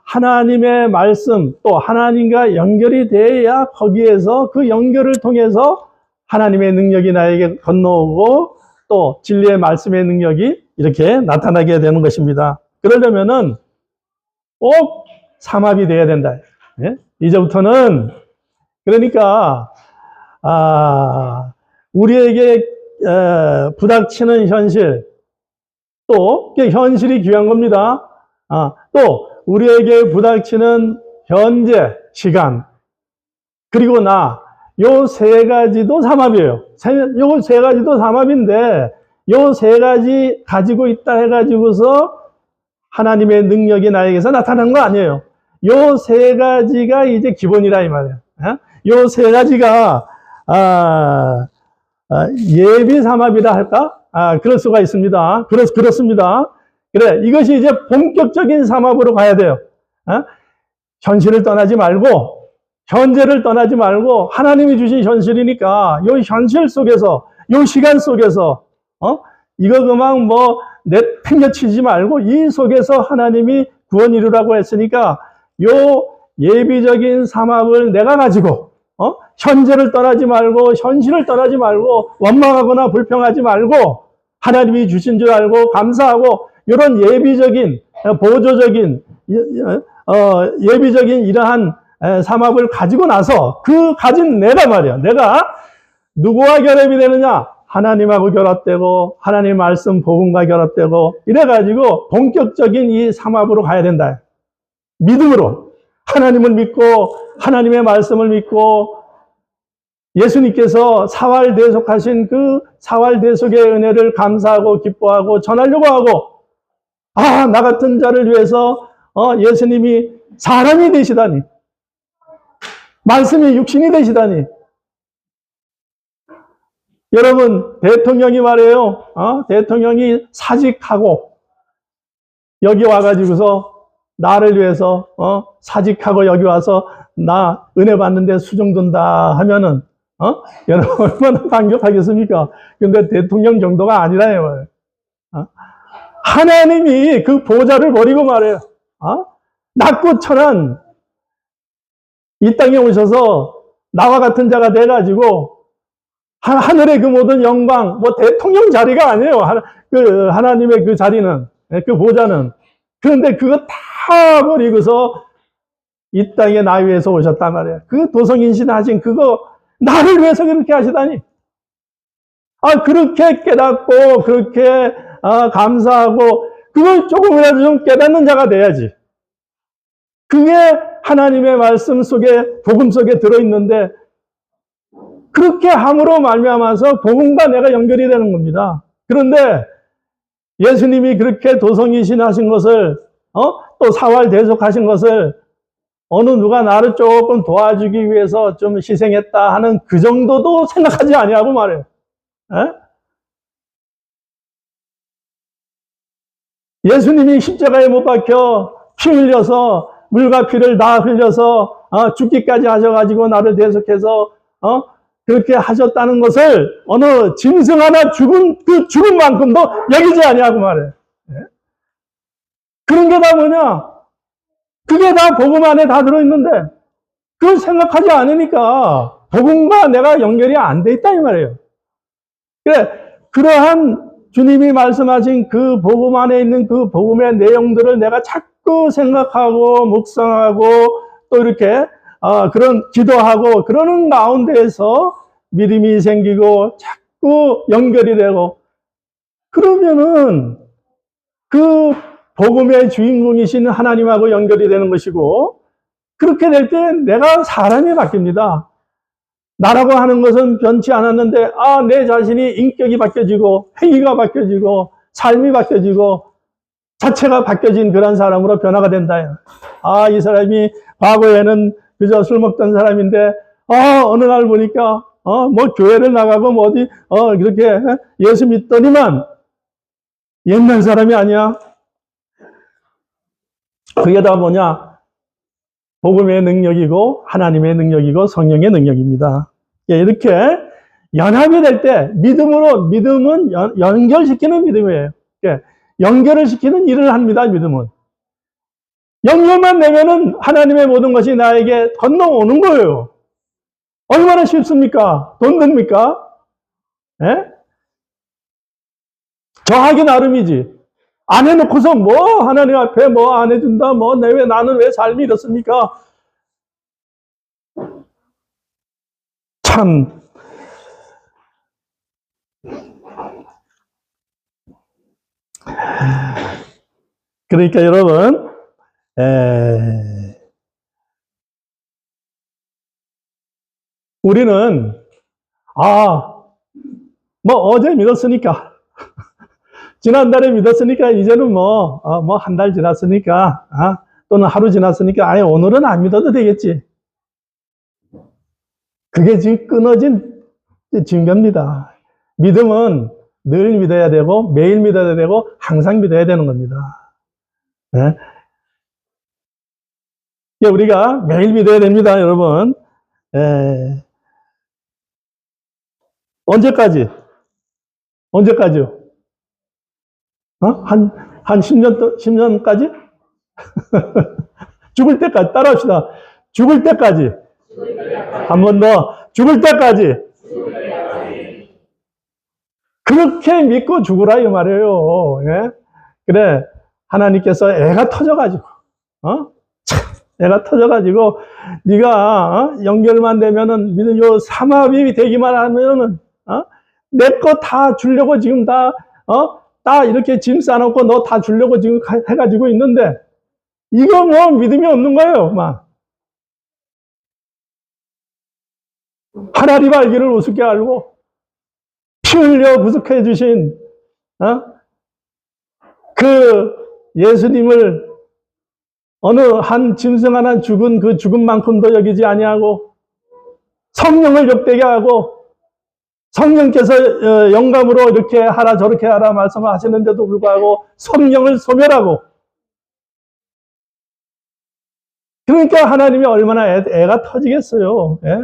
하나님의 말씀 또 하나님과 연결이 돼야 거기에서 그 연결을 통해서 하나님의 능력이 나에게 건너오고 또 진리의 말씀의 능력이 이렇게 나타나게 되는 것입니다. 그러려면은 꼭 삼합이 돼야 된다. 이제부터는 그러니까 우리에게 부닥치는 현실 또 현실이 귀한 겁니다. 또 우리에게 부닥치는 현재 시간 그리고 요 세 가지도 삼합이에요. 요 세 가지도 삼합인데 요 세 가지 가지고 있다 해가지고서 하나님의 능력이 나에게서 나타나는 거 아니에요. 요 세 가지가 이제 기본이라 이 말이에요. 요 세 가지가 예비 삼합이라 할까? 그럴 수가 있습니다. 그렇습니다. 그래, 이것이 이제 본격적인 삼합으로 가야 돼요. 현실을 떠나지 말고 현재를 떠나지 말고 하나님이 주신 현실이니까 요 현실 속에서, 요 시간 속에서 이거 그만 뭐 내팽개치지 말고 이 속에서 하나님이 구원 이루라고 했으니까 요 예비적인 삼합을 내가 가지고 현재를 떠나지 말고 현실을 떠나지 말고 원망하거나 불평하지 말고 하나님이 주신 줄 알고 감사하고 이런 예비적인 보조적인 예비적인 이러한 삼합을 가지고 나서 그 가진 내가 말이야. 내가 누구와 결합이 되느냐? 하나님하고 결합되고 하나님 말씀 복음과 결합되고 이래가지고 본격적인 이 삼합으로 가야 된다. 믿음으로 하나님을 믿고 하나님의 말씀을 믿고 예수님께서 사활대속하신 그 사활대속의 은혜를 감사하고 기뻐하고 전하려고 하고 나 같은 자를 위해서 예수님이 사람이 되시다니 말씀이 육신이 되시다니 여러분 대통령이 말해요. 대통령이 사직하고 여기 와가지고서 나를 위해서 사직하고 여기 와서 나 은혜 받는데 수정 둔다 하면은 여러분 얼마나 감격하겠습니까? 근데 대통령 정도가 아니라요. 하나님이 그 보좌를 버리고 말해요. 낮고 천한 이 땅에 오셔서 나와 같은 자가 돼가지고 하늘의 그 모든 영광, 뭐 대통령 자리가 아니에요. 하나님의 그 자리는, 그 보좌는. 그런데 그거 다 버리고서 이 땅에 나 위해서 오셨단 말이에요. 그 도성인신 하신 그거 나를 위해서 그렇게 하시다니. 그렇게 깨닫고 그렇게 감사하고 그걸 조금이라도 좀 깨닫는 자가 돼야지. 그게 하나님의 말씀 속에 복음 속에 들어있는데 그렇게 함으로 말미암아서 복음과 내가 연결이 되는 겁니다. 그런데 예수님이 그렇게 도성이신 하신 것을 또 사활대속하신 것을 어느 누가 나를 조금 도와주기 위해서 좀 희생했다 하는 그 정도도 생각하지 아니하고 말해요. 예수님이 십자가에 못 박혀 피 흘려서 물과 피를 다 흘려서 죽기까지 하셔가지고 나를 대속해서 그렇게 하셨다는 것을 어느 짐승 하나 죽은 그 죽은 만큼도 여기지 아니하고 말해요. 그런 게 다 뭐냐? 그게 다 복음 안에 다 들어있는데 그걸 생각하지 않으니까 복음과 내가 연결이 안 돼 있다 이 말이에요. 그래, 그러한 주님이 말씀하신 그 복음 안에 있는 그 복음의 내용들을 내가 자꾸 생각하고 묵상하고 또 이렇게 그런 기도하고 그러는 가운데에서 믿음이 생기고 자꾸 연결이 되고 그러면은 그 복음의 주인공이신 하나님하고 연결이 되는 것이고 그렇게 될 때 내가 사람이 바뀝니다. 나라고 하는 것은 변치 않았는데 내 자신이 인격이 바뀌어지고 행위가 바뀌어지고 삶이 바뀌어지고 자체가 바뀌어진 그런 사람으로 변화가 된다. 이 사람이 과거에는 그저 술 먹던 사람인데 어느 날 보니까 뭐 교회를 나가고 뭐 어디 그렇게 예수 믿더니만 옛날 사람이 아니야. 그게 다 뭐냐? 복음의 능력이고 하나님의 능력이고 성령의 능력입니다. 이렇게 연합이 될 때 믿음은 연결시키는 믿음이에요. 연결을 시키는 일을 합니다. 믿음은. 연결만 되면은 하나님의 모든 것이 나에게 건너오는 거예요. 얼마나 쉽습니까? 돈 듭니까? 저 하기 나름이지. 안 해놓고서 뭐 하나님 앞에 뭐 안 해준다 뭐 나는 왜 삶이 이렇습니까? 참 그러니까 여러분 우리는 뭐 어제 믿었으니까 지난달에 믿었으니까 이제는 뭐 한 달 지났으니까 또는 하루 지났으니까 아예 오늘은 안 믿어도 되겠지. 그게 지금 끊어진 증거입니다. 믿음은 늘 믿어야 되고 매일 믿어야 되고 항상 믿어야 되는 겁니다. 이게 우리가 매일 믿어야 됩니다, 여러분. 언제까지? 언제까지요? 한 10년까지? 죽을 때까지. 따라합시다. 죽을 때까지. 한 번 더. 죽을 때까지. 그렇게 믿고 죽으라, 이 말이에요. 예? 그래. 하나님께서 애가 터져가지고, 애가 터져가지고, 네가 연결만 되면은, 요 삼합이 되기만 하면은, 내 거 다 주려고 지금 다 이렇게 짐 싸놓고 너 다 주려고 지금 해가지고 있는데, 이거 뭐 믿음이 없는 거예요, 막. 하나님 알기를 우습게 알고, 피 흘려 구속해 주신, 그 예수님을 어느 한 짐승 하나 죽은 그 죽음만큼도 여기지 아니하고, 성령을 욕되게 하고, 성령께서 영감으로 이렇게 하라 저렇게 하라 말씀을 하시는데도 불구하고 성령을 소멸하고, 그러니까 하나님이 얼마나 애가 터지겠어요. 예?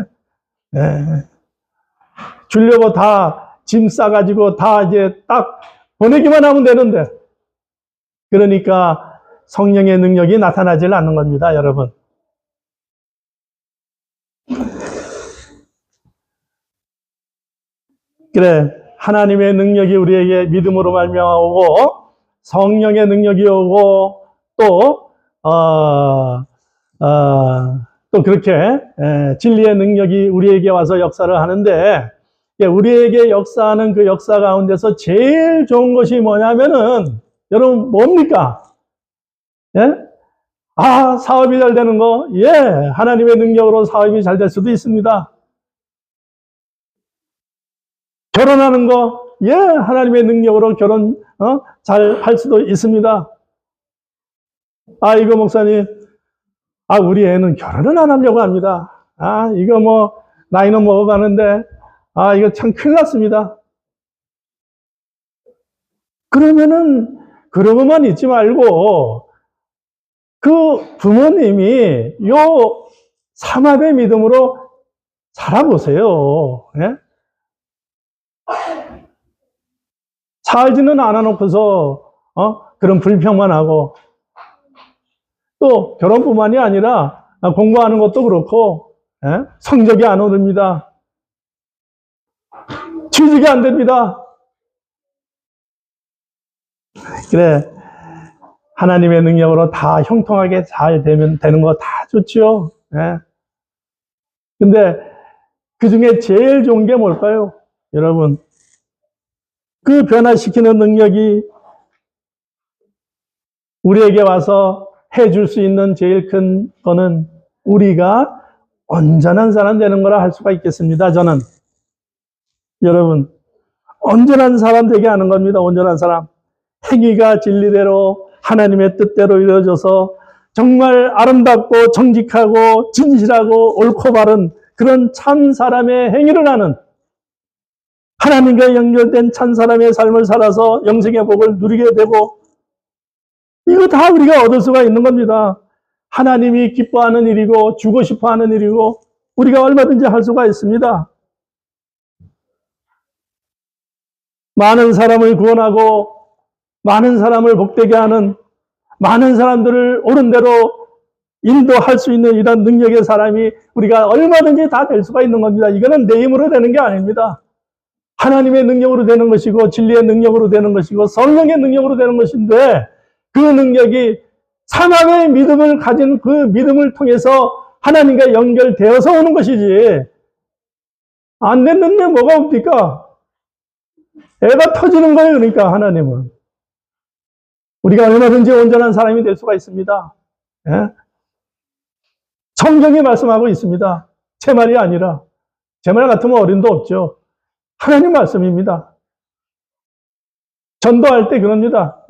주려고 다 짐 싸가지고 다 이제 딱 보내기만 하면 되는데, 그러니까 성령의 능력이 나타나질 않는 겁니다, 여러분. 그래, 하나님의 능력이 우리에게 믿음으로 말미암아오고, 성령의 능력이 오고, 또 그렇게 진리의 능력이 우리에게 와서 역사를 하는데, 우리에게 역사하는 그 역사 가운데서 제일 좋은 것이 뭐냐면은, 여러분 뭡니까? 예? 사업이 잘 되는 거? 예, 하나님의 능력으로 사업이 잘 될 수도 있습니다. 결혼하는 거? 예, 하나님의 능력으로 결혼 잘 할 수도 있습니다. 이거 목사님, 우리 애는 결혼은 안 하려고 합니다. 이거 뭐 나이는 먹어가는데 이거 참 큰일 났습니다. 그러면은 그러고만 있지 말고 그 부모님이 요 삼합의 믿음으로 살아보세요. 예? 살지는 않아놓고서 그런 불평만 하고, 또 결혼뿐만이 아니라 공부하는 것도 그렇고, 성적이 안 오릅니다. 취직이 안 됩니다. 그래, 하나님의 능력으로 다 형통하게 잘 되는 거 다 좋지요. 근데 그 중에 제일 좋은 게 뭘까요? 여러분, 그 변화시키는 능력이 우리에게 와서 해줄 수 있는 제일 큰 거는 우리가 온전한 사람 되는 거라 할 수가 있겠습니다, 저는. 여러분, 온전한 사람 되게 하는 겁니다, 온전한 사람. 행위가 진리대로 하나님의 뜻대로 이루어져서 정말 아름답고 정직하고 진실하고 옳고 바른 그런 참 사람의 행위를 하는, 하나님과 연결된 참 사람의 삶을 살아서 영생의 복을 누리게 되고, 이거 다 우리가 얻을 수가 있는 겁니다. 하나님이 기뻐하는 일이고 주고 싶어 하는 일이고 우리가 얼마든지 할 수가 있습니다. 많은 사람을 구원하고 많은 사람을 복되게 하는, 많은 사람들을 옳은 대로 인도할 수 있는 이런 능력의 사람이 우리가 얼마든지 다 될 수가 있는 겁니다. 이거는 내 힘으로 되는 게 아닙니다. 하나님의 능력으로 되는 것이고 진리의 능력으로 되는 것이고 성령의 능력으로 되는 것인데, 그 능력이 삼합의 믿음을 가진 그 믿음을 통해서 하나님과 연결되어서 오는 것이지, 안 됐는데 뭐가 옵니까? 애가 터지는 거예요. 그러니까 하나님은 우리가 얼마든지 온전한 사람이 될 수가 있습니다. 예? 성경이 말씀하고 있습니다. 제 말이 아니라, 제 말 같으면 어림도 없죠. 하나님 말씀입니다. 전도할 때 그럽니다.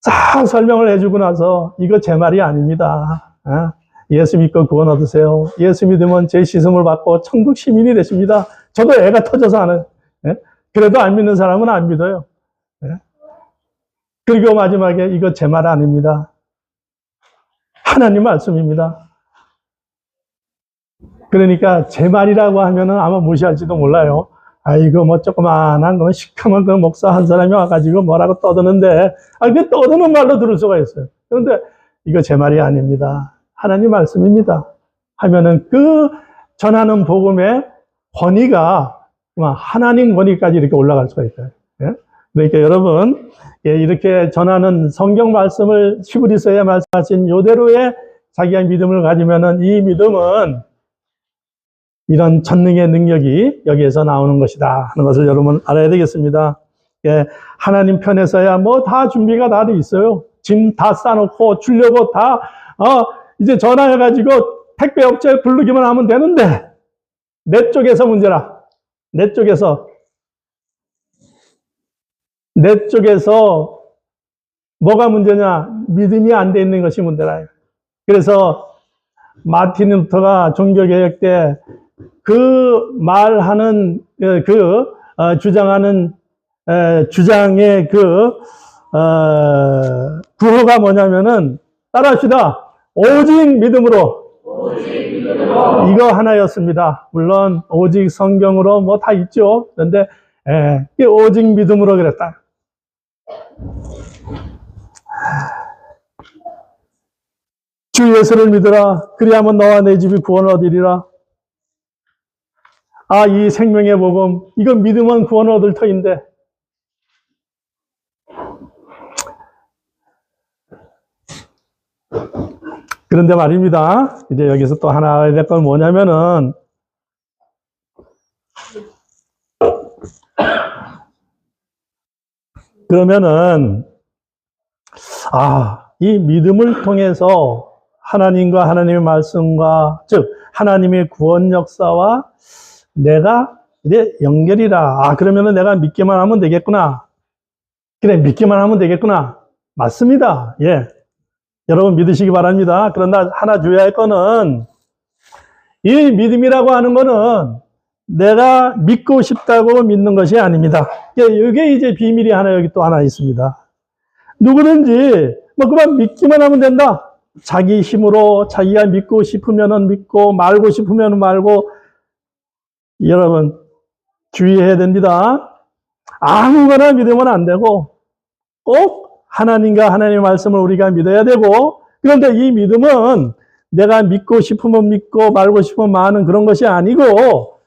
싹 설명을 해주고 나서 이거 제 말이 아닙니다. 예수 믿고 구원 얻으세요. 예수 믿으면 죄 씻음을 받고 천국 시민이 되십니다. 저도 애가 터져서 하는, 그래도 안 믿는 사람은 안 믿어요. 그리고 마지막에 이거 제 말 아닙니다. 하나님 말씀입니다. 그러니까 제 말이라고 하면은 아마 무시할지도 몰라요. 아이고, 뭐 조그만한 거 시커먼 그 목사 한 사람이 와가지고 뭐라고 떠드는데, 그 떠드는 말로 들을 수가 있어요. 그런데 이거 제 말이 아닙니다. 하나님 말씀입니다. 하면은 그 전하는 복음의 권위가 하나님 권위까지 이렇게 올라갈 수가 있어요. 예? 그러니까 여러분, 이렇게 전하는 성경 말씀을 히브리서에 말씀하신 요대로의 자기의 믿음을 가지면은 이 믿음은 이런 전능의 능력이 여기에서 나오는 것이다 하는 것을 여러분 알아야 되겠습니다. 예, 하나님 편에서야 뭐 다 준비가 다 돼 있어요. 짐 다 싸놓고 주려고 다 이제 전화해가지고 택배 업체 부르기만 하면 되는데 내 쪽에서 문제라. 내 쪽에서 뭐가 문제냐? 믿음이 안 돼 있는 것이 문제라. 그래서 마틴 루터가 종교개혁 때 그 말하는 주장하는 주장의 구호가 뭐냐면은 따라합시다. 오직 믿음으로. 이거 하나였습니다. 물론 오직 성경으로 뭐 다 있죠. 그런데 오직 믿음으로 그랬다. 주 예수를 믿으라. 그리하면 너와 내 집이 구원을 얻으리라. 이 생명의 복음, 이거 믿으면 구원을 얻을 터인데. 그런데 말입니다. 이제 여기서 또 하나 알아야 될 건 뭐냐면은, 그러면은, 이 믿음을 통해서 하나님과 하나님의 말씀과, 즉, 하나님의 구원 역사와 내가 이제 연결이라. 그러면은 내가 믿기만 하면 되겠구나. 그래, 믿기만 하면 되겠구나. 맞습니다. 예. 여러분 믿으시기 바랍니다. 그러나 하나 주의해야 할 거는, 이 믿음이라고 하는 거는 내가 믿고 싶다고 믿는 것이 아닙니다. 이게 이제 비밀이 여기 또 하나 있습니다. 누구든지 그만 믿기만 하면 된다. 자기 힘으로 자기가 믿고 싶으면은 믿고 말고 싶으면 말고. 여러분 주의해야 됩니다. 아무거나 믿으면 안 되고 꼭 하나님과 하나님의 말씀을 우리가 믿어야 되고, 그런데 이 믿음은 내가 믿고 싶으면 믿고 말고 싶으면 마는 그런 것이 아니고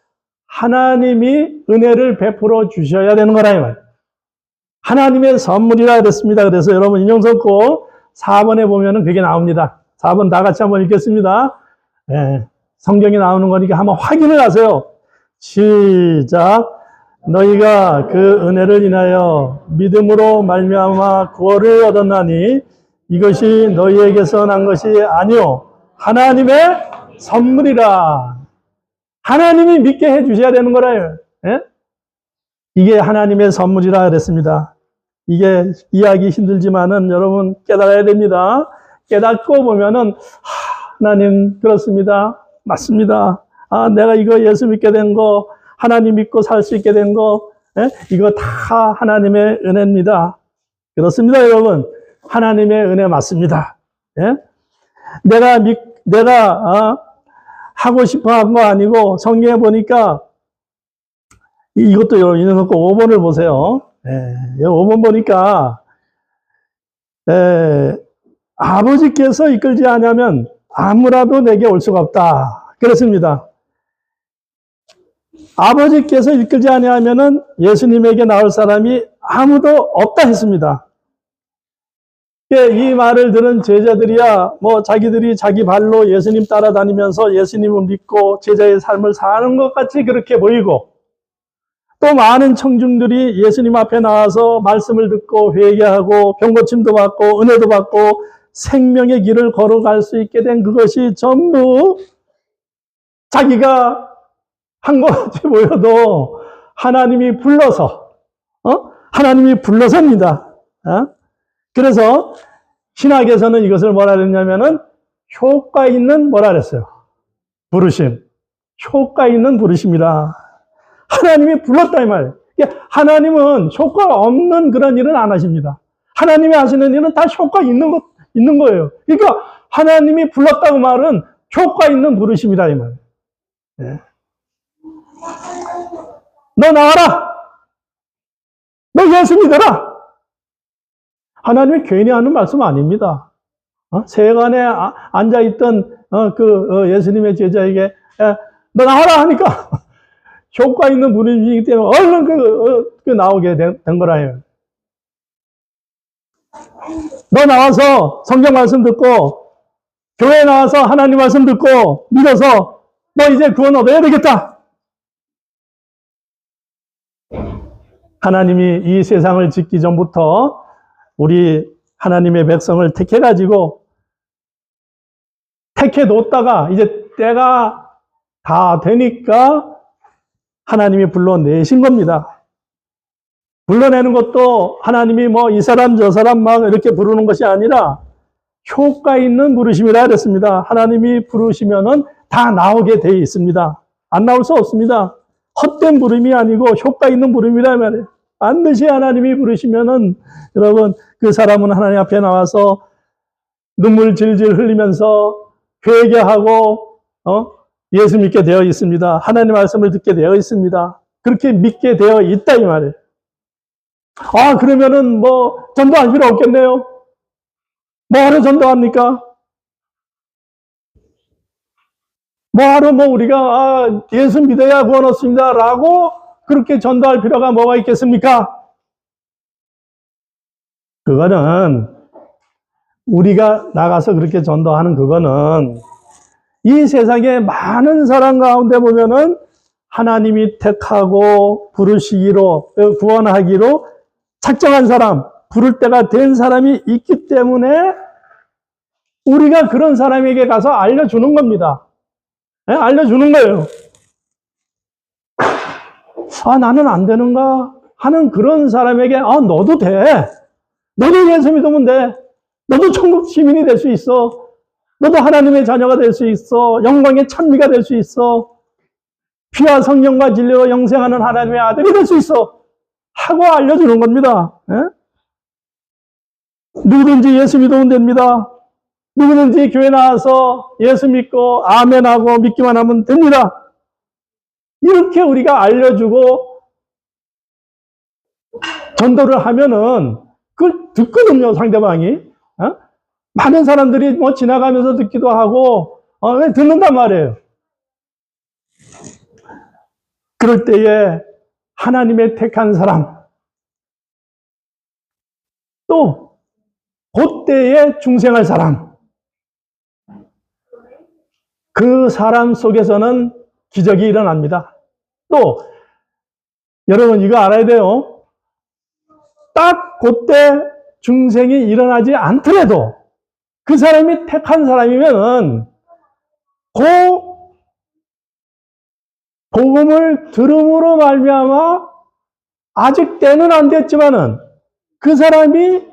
하나님이 은혜를 베풀어 주셔야 되는 거라 이 말. 하나님의 선물이라 그랬습니다. 그래서 여러분 인용 썼고 4번에 보면은 그게 나옵니다. 4번 다 같이 한번 읽겠습니다. 성경에 나오는 거니까 한번 확인을 하세요. 시작. 너희가 그 은혜를 인하여 믿음으로 말미암아 구원을 얻었나니 이것이 너희에게서 난 것이 아니요 하나님의 선물이라. 하나님이 믿게 해주셔야 되는 거라요. 예? 이게 하나님의 선물이라 그랬습니다. 이게 이해하기 힘들지만은 여러분 깨달아야 됩니다. 깨닫고 보면은 하나님 그렇습니다. 맞습니다. 내가 이거 예수 믿게 된 거, 하나님 믿고 살 수 있게 된 거, 이거 다 하나님의 은혜입니다. 그렇습니다, 여러분. 하나님의 은혜 맞습니다. 예? 내가 하고 싶어 한 거 아니고 성경에 보니까 이것도 여러분 인용 5번을 보세요. 5번 보니까 아버지께서 이끌지 않으면 아무라도 내게 올 수가 없다. 그렇습니다. 아버지께서 이끌지 아니하면은 예수님에게 나올 사람이 아무도 없다 했습니다. 이 말을 들은 제자들이야 자기들이 자기 발로 예수님 따라다니면서 예수님을 믿고 제자의 삶을 사는 것 같이 그렇게 보이고, 또 많은 청중들이 예수님 앞에 나와서 말씀을 듣고 회개하고 병고침도 받고 은혜도 받고 생명의 길을 걸어갈 수 있게 된 그것이 전부 자기가 한 것 같이 보여도 하나님이 불러서입니다. 그래서 신학에서는 이것을 뭐라 그랬냐면은 효과 있는 부르심. 효과 있는 부르심이라. 하나님이 불렀다 이 말이에요. 하나님은 효과 없는 그런 일은 안 하십니다. 하나님이 하시는 일은 다 효과 있는 거예요. 그러니까 하나님이 불렀다고 말은 효과 있는 부르심이다 이 말이에요. 예. 너 나와라. 너 예수 믿어라. 하나님이 괜히 하는 말씀 아닙니다. 세간에 앉아있던 예수님의 제자에게 너 나와라 하니까 효과 있는 부르심이기 때문에 얼른 나오게 된 거라요. 너 나와서 성경 말씀 듣고 교회 나와서 하나님 말씀 듣고 믿어서 너 이제 구원 얻어야 되겠다. 하나님이 이 세상을 짓기 전부터 우리 하나님의 백성을 택해가지고 택해뒀다가 이제 때가 다 되니까 하나님이 불러내신 겁니다. 불러내는 것도 하나님이 뭐 이 사람 저 사람 막 이렇게 부르는 것이 아니라 효과 있는 부르심이라 그랬습니다. 하나님이 부르시면은 다 나오게 되어 있습니다. 안 나올 수 없습니다. 헛된 부름이 아니고 효과 있는 부름이라 말이에요. 반드시 하나님이 부르시면은 여러분 그 사람은 하나님 앞에 나와서 눈물 질질 흘리면서 회개하고 예수 믿게 되어 있습니다. 하나님 말씀을 듣게 되어 있습니다. 그렇게 믿게 되어 있다 이 말이에요. 그러면은 뭐 전도할 필요 없겠네요. 뭐하러 전도합니까? 뭐하러 우리가 예수 믿어야 구원 얻습니다 라고 그렇게 전도할 필요가 뭐가 있겠습니까? 그거는 우리가 나가서 그렇게 전도하는 그거는 이 세상에 많은 사람 가운데 보면은 하나님이 택하고 부르시기로 구원하기로 작정한 사람, 부를 때가 된 사람이 있기 때문에 우리가 그런 사람에게 가서 알려주는 겁니다. 네? 알려주는 거예요. 나는 안 되는가 하는 그런 사람에게 너도 돼. 너도 예수 믿으면 돼. 너도 천국 시민이 될 수 있어. 너도 하나님의 자녀가 될 수 있어. 영광의 찬미가 될 수 있어. 피와 성령과 진리로 영생하는 하나님의 아들이 될 수 있어. 하고 알려주는 겁니다. 예? 누구든지 예수 믿으면 됩니다. 누구든지 교회 나와서 예수 믿고 아멘하고 믿기만 하면 됩니다. 이렇게 우리가 알려주고 전도를 하면은 그걸 듣거든요, 상대방이. 많은 사람들이 지나가면서 듣기도 하고 듣는단 말이에요. 그럴 때에 하나님의 택한 사람, 또 그때에 중생할 사람, 그 사람 속에서는 기적이 일어납니다. 또 여러분 이거 알아야 돼요. 딱 그때 중생이 일어나지 않더라도 그 사람이 택한 사람이면은 그 복음을 들음으로 말미암아 아직 때는 안 됐지만은 그 사람이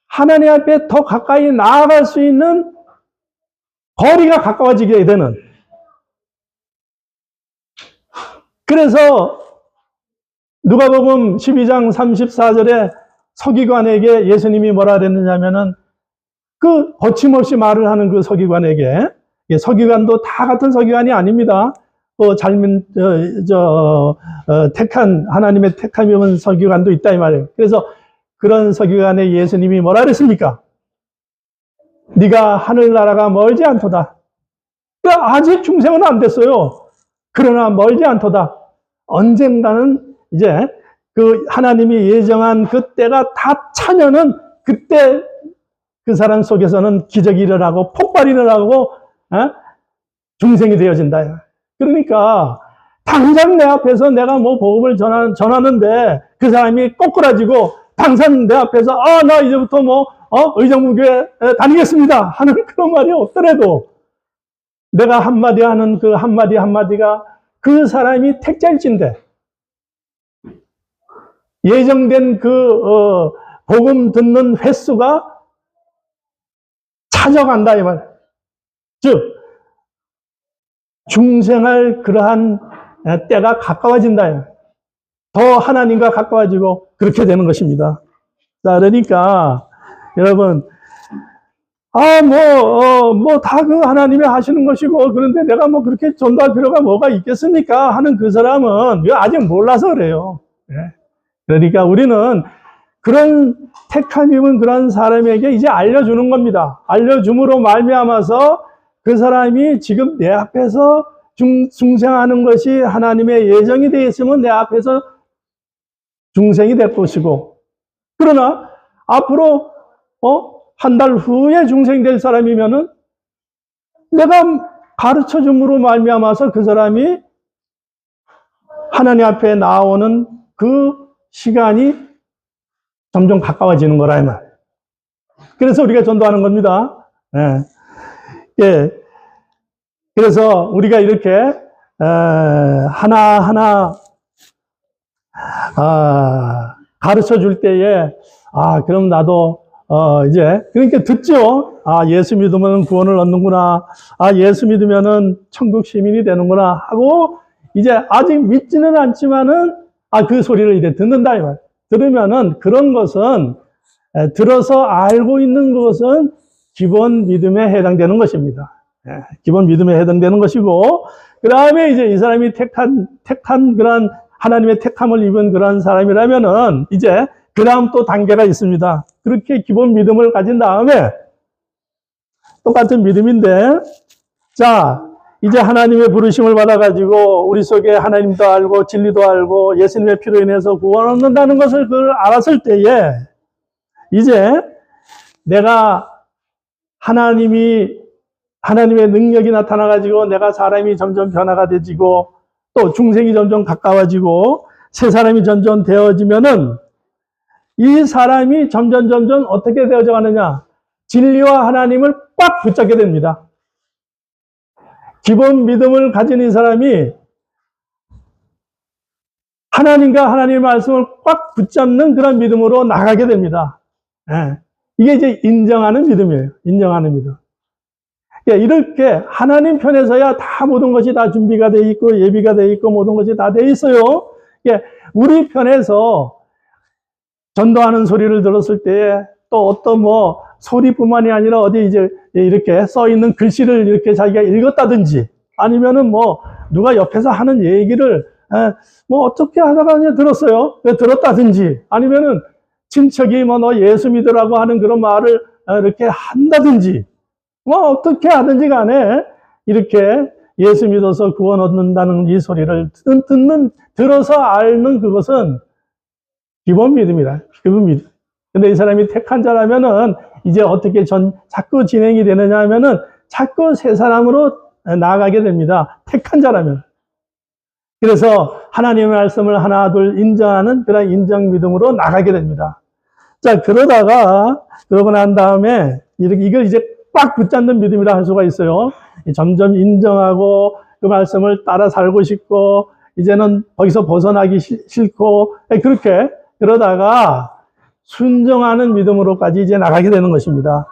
하나님 앞에 더 가까이 나아갈 수 있는 거리가 가까워지게 되는. 그래서 누가복음 12장 34절에 서기관에게 예수님이 뭐라 그랬느냐면은 그 거침없이 말을 하는 그 서기관에게, 서기관도 다 같은 서기관이 아닙니다. 택한, 하나님의 택함이 온 서기관도 있다 이 말이에요. 그래서 그런 서기관에 예수님이 뭐라 그랬습니까? 네가 하늘나라가 멀지 않도다. 아직 중생은 안 됐어요. 그러나 멀지 않도다. 언젠가는 이제 그 하나님이 예정한 그때가 다 차면은 그때 그 사람 속에서는 기적이 일어나고 폭발이 일어나고 중생이 되어진다. 그러니까 당장 내 앞에서 내가 뭐 복음을 전하는데 그 사람이 꼬꾸라지고 당장 내 앞에서 나 이제부터 의정부교회 다니겠습니다 하는 그런 말이 없더라도 내가 한마디 하는 그 한마디 한마디가 그 사람이 택자일진데 예정된 그 복음 듣는 횟수가 찾아간다 이 말. 즉 중생할 그러한 때가 가까워진다. 더 하나님과 가까워지고 그렇게 되는 것입니다. 자, 그러니까 여러분 다 그 하나님이 하시는 것이고, 그런데 내가 뭐 그렇게 전도할 필요가 뭐가 있겠습니까? 하는 그 사람은 아직 몰라서 그래요. 예. 그러니까 우리는 그런 택함 입은 그런 사람에게 이제 알려주는 겁니다. 알려줌으로 말미암아서 그 사람이 지금 내 앞에서 중생하는 것이 하나님의 예정이 되어 있으면 내 앞에서 중생이 될 것이고, 그러나 앞으로 한 달 후에 중생될 사람이면은 내가 가르쳐 줌으로 말미암아서 그 사람이 하나님 앞에 나오는 그 시간이 점점 가까워지는 거라 이 말. 그래서 우리가 전도하는 겁니다. 예. 예. 그래서 우리가 이렇게 하나하나 가르쳐 줄 때에 그럼 나도 이제 그러니까 듣죠. 예수 믿으면 구원을 얻는구나. 예수 믿으면은 천국 시민이 되는구나 하고 이제 아직 믿지는 않지만은 그 소리를 이제 듣는다 이 말. 들으면은 그런 것은 들어서 알고 있는 것은 기본 믿음에 해당되는 것입니다. 기본 믿음에 해당되는 것이고, 그 다음에 이제 이 사람이 택한 그런 하나님의 택함을 입은 그런 사람이라면은 이제 그 다음 또 단계가 있습니다. 그렇게 기본 믿음을 가진 다음에 똑같은 믿음인데, 자, 이제 하나님의 부르심을 받아가지고 우리 속에 하나님도 알고 진리도 알고 예수님의 피로 인해서 구원 얻는다는 것을 그걸 알았을 때에 이제 내가 하나님의 능력이 나타나가지고 내가 사람이 점점 변화가 되지고 또 중생이 점점 가까워지고 새 사람이 점점 되어지면은 이 사람이 점점 어떻게 되어져 가느냐? 진리와 하나님을 꽉 붙잡게 됩니다. 기본 믿음을 가진 이 사람이 하나님과 하나님의 말씀을 꽉 붙잡는 그런 믿음으로 나가게 됩니다. 이게 이제 인정하는 믿음이에요. 인정하는 믿음. 이렇게 하나님 편에서야 다 모든 것이 다 준비가 돼 있고 예비가 돼 있고 모든 것이 다 돼 있어요. 우리 편에서 전도하는 소리를 들었을 때에 또 어떤 소리뿐만이 아니라 어디 이제 이렇게 써 있는 글씨를 이렇게 자기가 읽었다든지 아니면은 누가 옆에서 하는 얘기를 어떻게 하다가 그냥 들었어요. 들었다든지 아니면은 친척이 너 예수 믿으라고 하는 그런 말을 이렇게 한다든지 어떻게 하든지 간에 이렇게 예수 믿어서 구원 얻는다는 이 소리를 들어서 알는 그것은 기본 믿음이다. 기본 믿음. 근데 이 사람이 택한 자라면은 이제 어떻게 자꾸 진행이 되느냐 하면은 자꾸 새 사람으로 나아가게 됩니다. 택한 자라면. 그래서 하나님의 말씀을 하나 둘 인정하는 그런 인정 믿음으로 나가게 됩니다. 자, 그러고 난 다음에 이걸 이제 꽉 붙잡는 믿음이라 할 수가 있어요. 점점 인정하고 그 말씀을 따라 살고 싶고 이제는 거기서 벗어나기 싫고 그렇게 그러다가 순종하는 믿음으로까지 이제 나가게 되는 것입니다.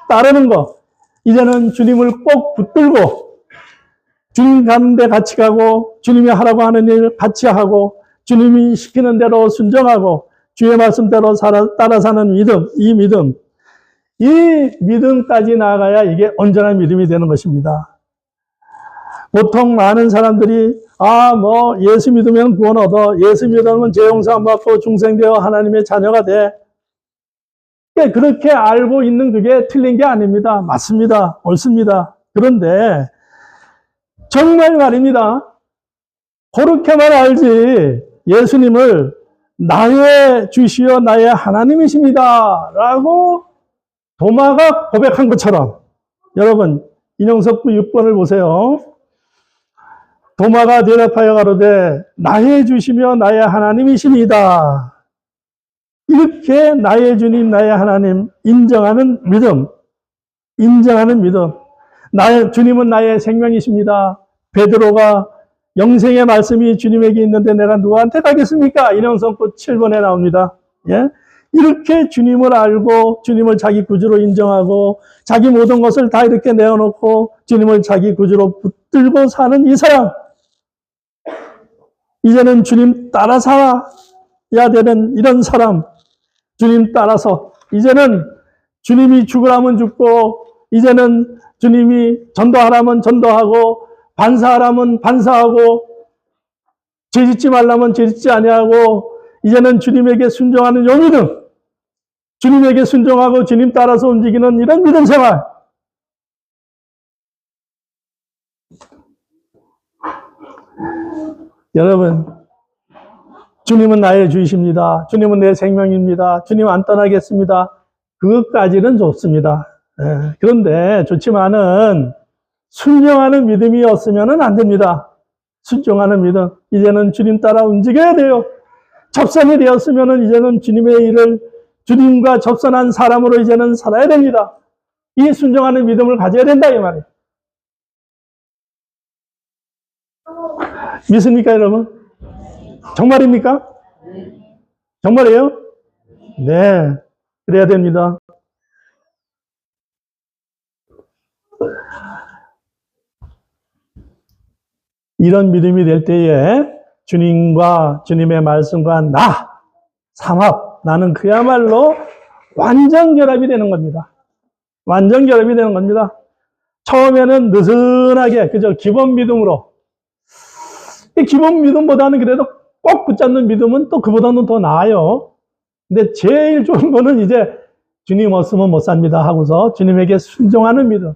따르는 거. 이제는 주님을 꼭 붙들고 주님 가는 데 같이 가고 주님이 하라고 하는 일 같이 하고 주님이 시키는 대로 순종하고 주의 말씀대로 따라 사는 믿음, 이 믿음까지 나아가야 이게 온전한 믿음이 되는 것입니다. 보통 많은 사람들이 예수 믿으면 구원 얻어, 예수 믿으면 죄 용서 받고 중생되어 하나님의 자녀가 돼. 그렇게 알고 있는 그게 틀린 게 아닙니다. 맞습니다. 옳습니다. 그런데 정말 말입니다. 그렇게만 알지 예수님을 나의 주시여 나의 하나님이십니다 라고 도마가 고백한 것처럼, 여러분 인용석구 6번을 보세요. 도마가 대답하여 가로되 나의 주시며 나의 하나님이십니다. 이렇게 나의 주님 나의 하나님 인정하는 믿음. 주님은 나의 생명이십니다. 베드로가 영생의 말씀이 주님에게 있는데 내가 누구한테 가겠습니까? 인용석구 7번에 나옵니다. 이렇게 주님을 알고 주님을 자기 구주로 인정하고 자기 모든 것을 다 이렇게 내어놓고 주님을 자기 구주로 붙들고 사는 이 사람, 이제는 주님 따라 살아야 되는 이런 사람, 주님 따라서 이제는 주님이 죽으라면 죽고, 이제는 주님이 전도하라면 전도하고, 반사하라면 반사하고, 죄짓지 말라면 죄짓지 아니하고, 이제는 주님에게 순종하는 요 믿음, 주님에게 순종하고 주님 따라서 움직이는 이런 믿음 생활. 여러분, 주님은 나의 주이십니다. 주님은 내 생명입니다. 주님 안 떠나겠습니다. 그것까지는 좋습니다. 그런데 좋지만은 순종하는 믿음이 없으면 안 됩니다. 순종하는 믿음. 이제는 주님 따라 움직여야 돼요. 접선이 되었으면 이제는 주님의 일을 주님과 접선한 사람으로 이제는 살아야 됩니다. 이 순종하는 믿음을 가져야 된다 이 말이에요. 믿습니까 여러분? 정말입니까? 정말이에요? 네, 그래야 됩니다. 이런 믿음이 될 때에 주님과 주님의 말씀과 나, 삼합, 나는 그야말로 완전 결합이 되는 겁니다. 완전 결합이 되는 겁니다. 처음에는 느슨하게 그저 기본 믿음으로, 이 기본 믿음보다는 그래도 꼭 붙잡는 믿음은 또 그보다는 더 나아요. 근데 제일 좋은 거는 이제 주님 없으면 못 삽니다 하고서 주님에게 순종하는 믿음.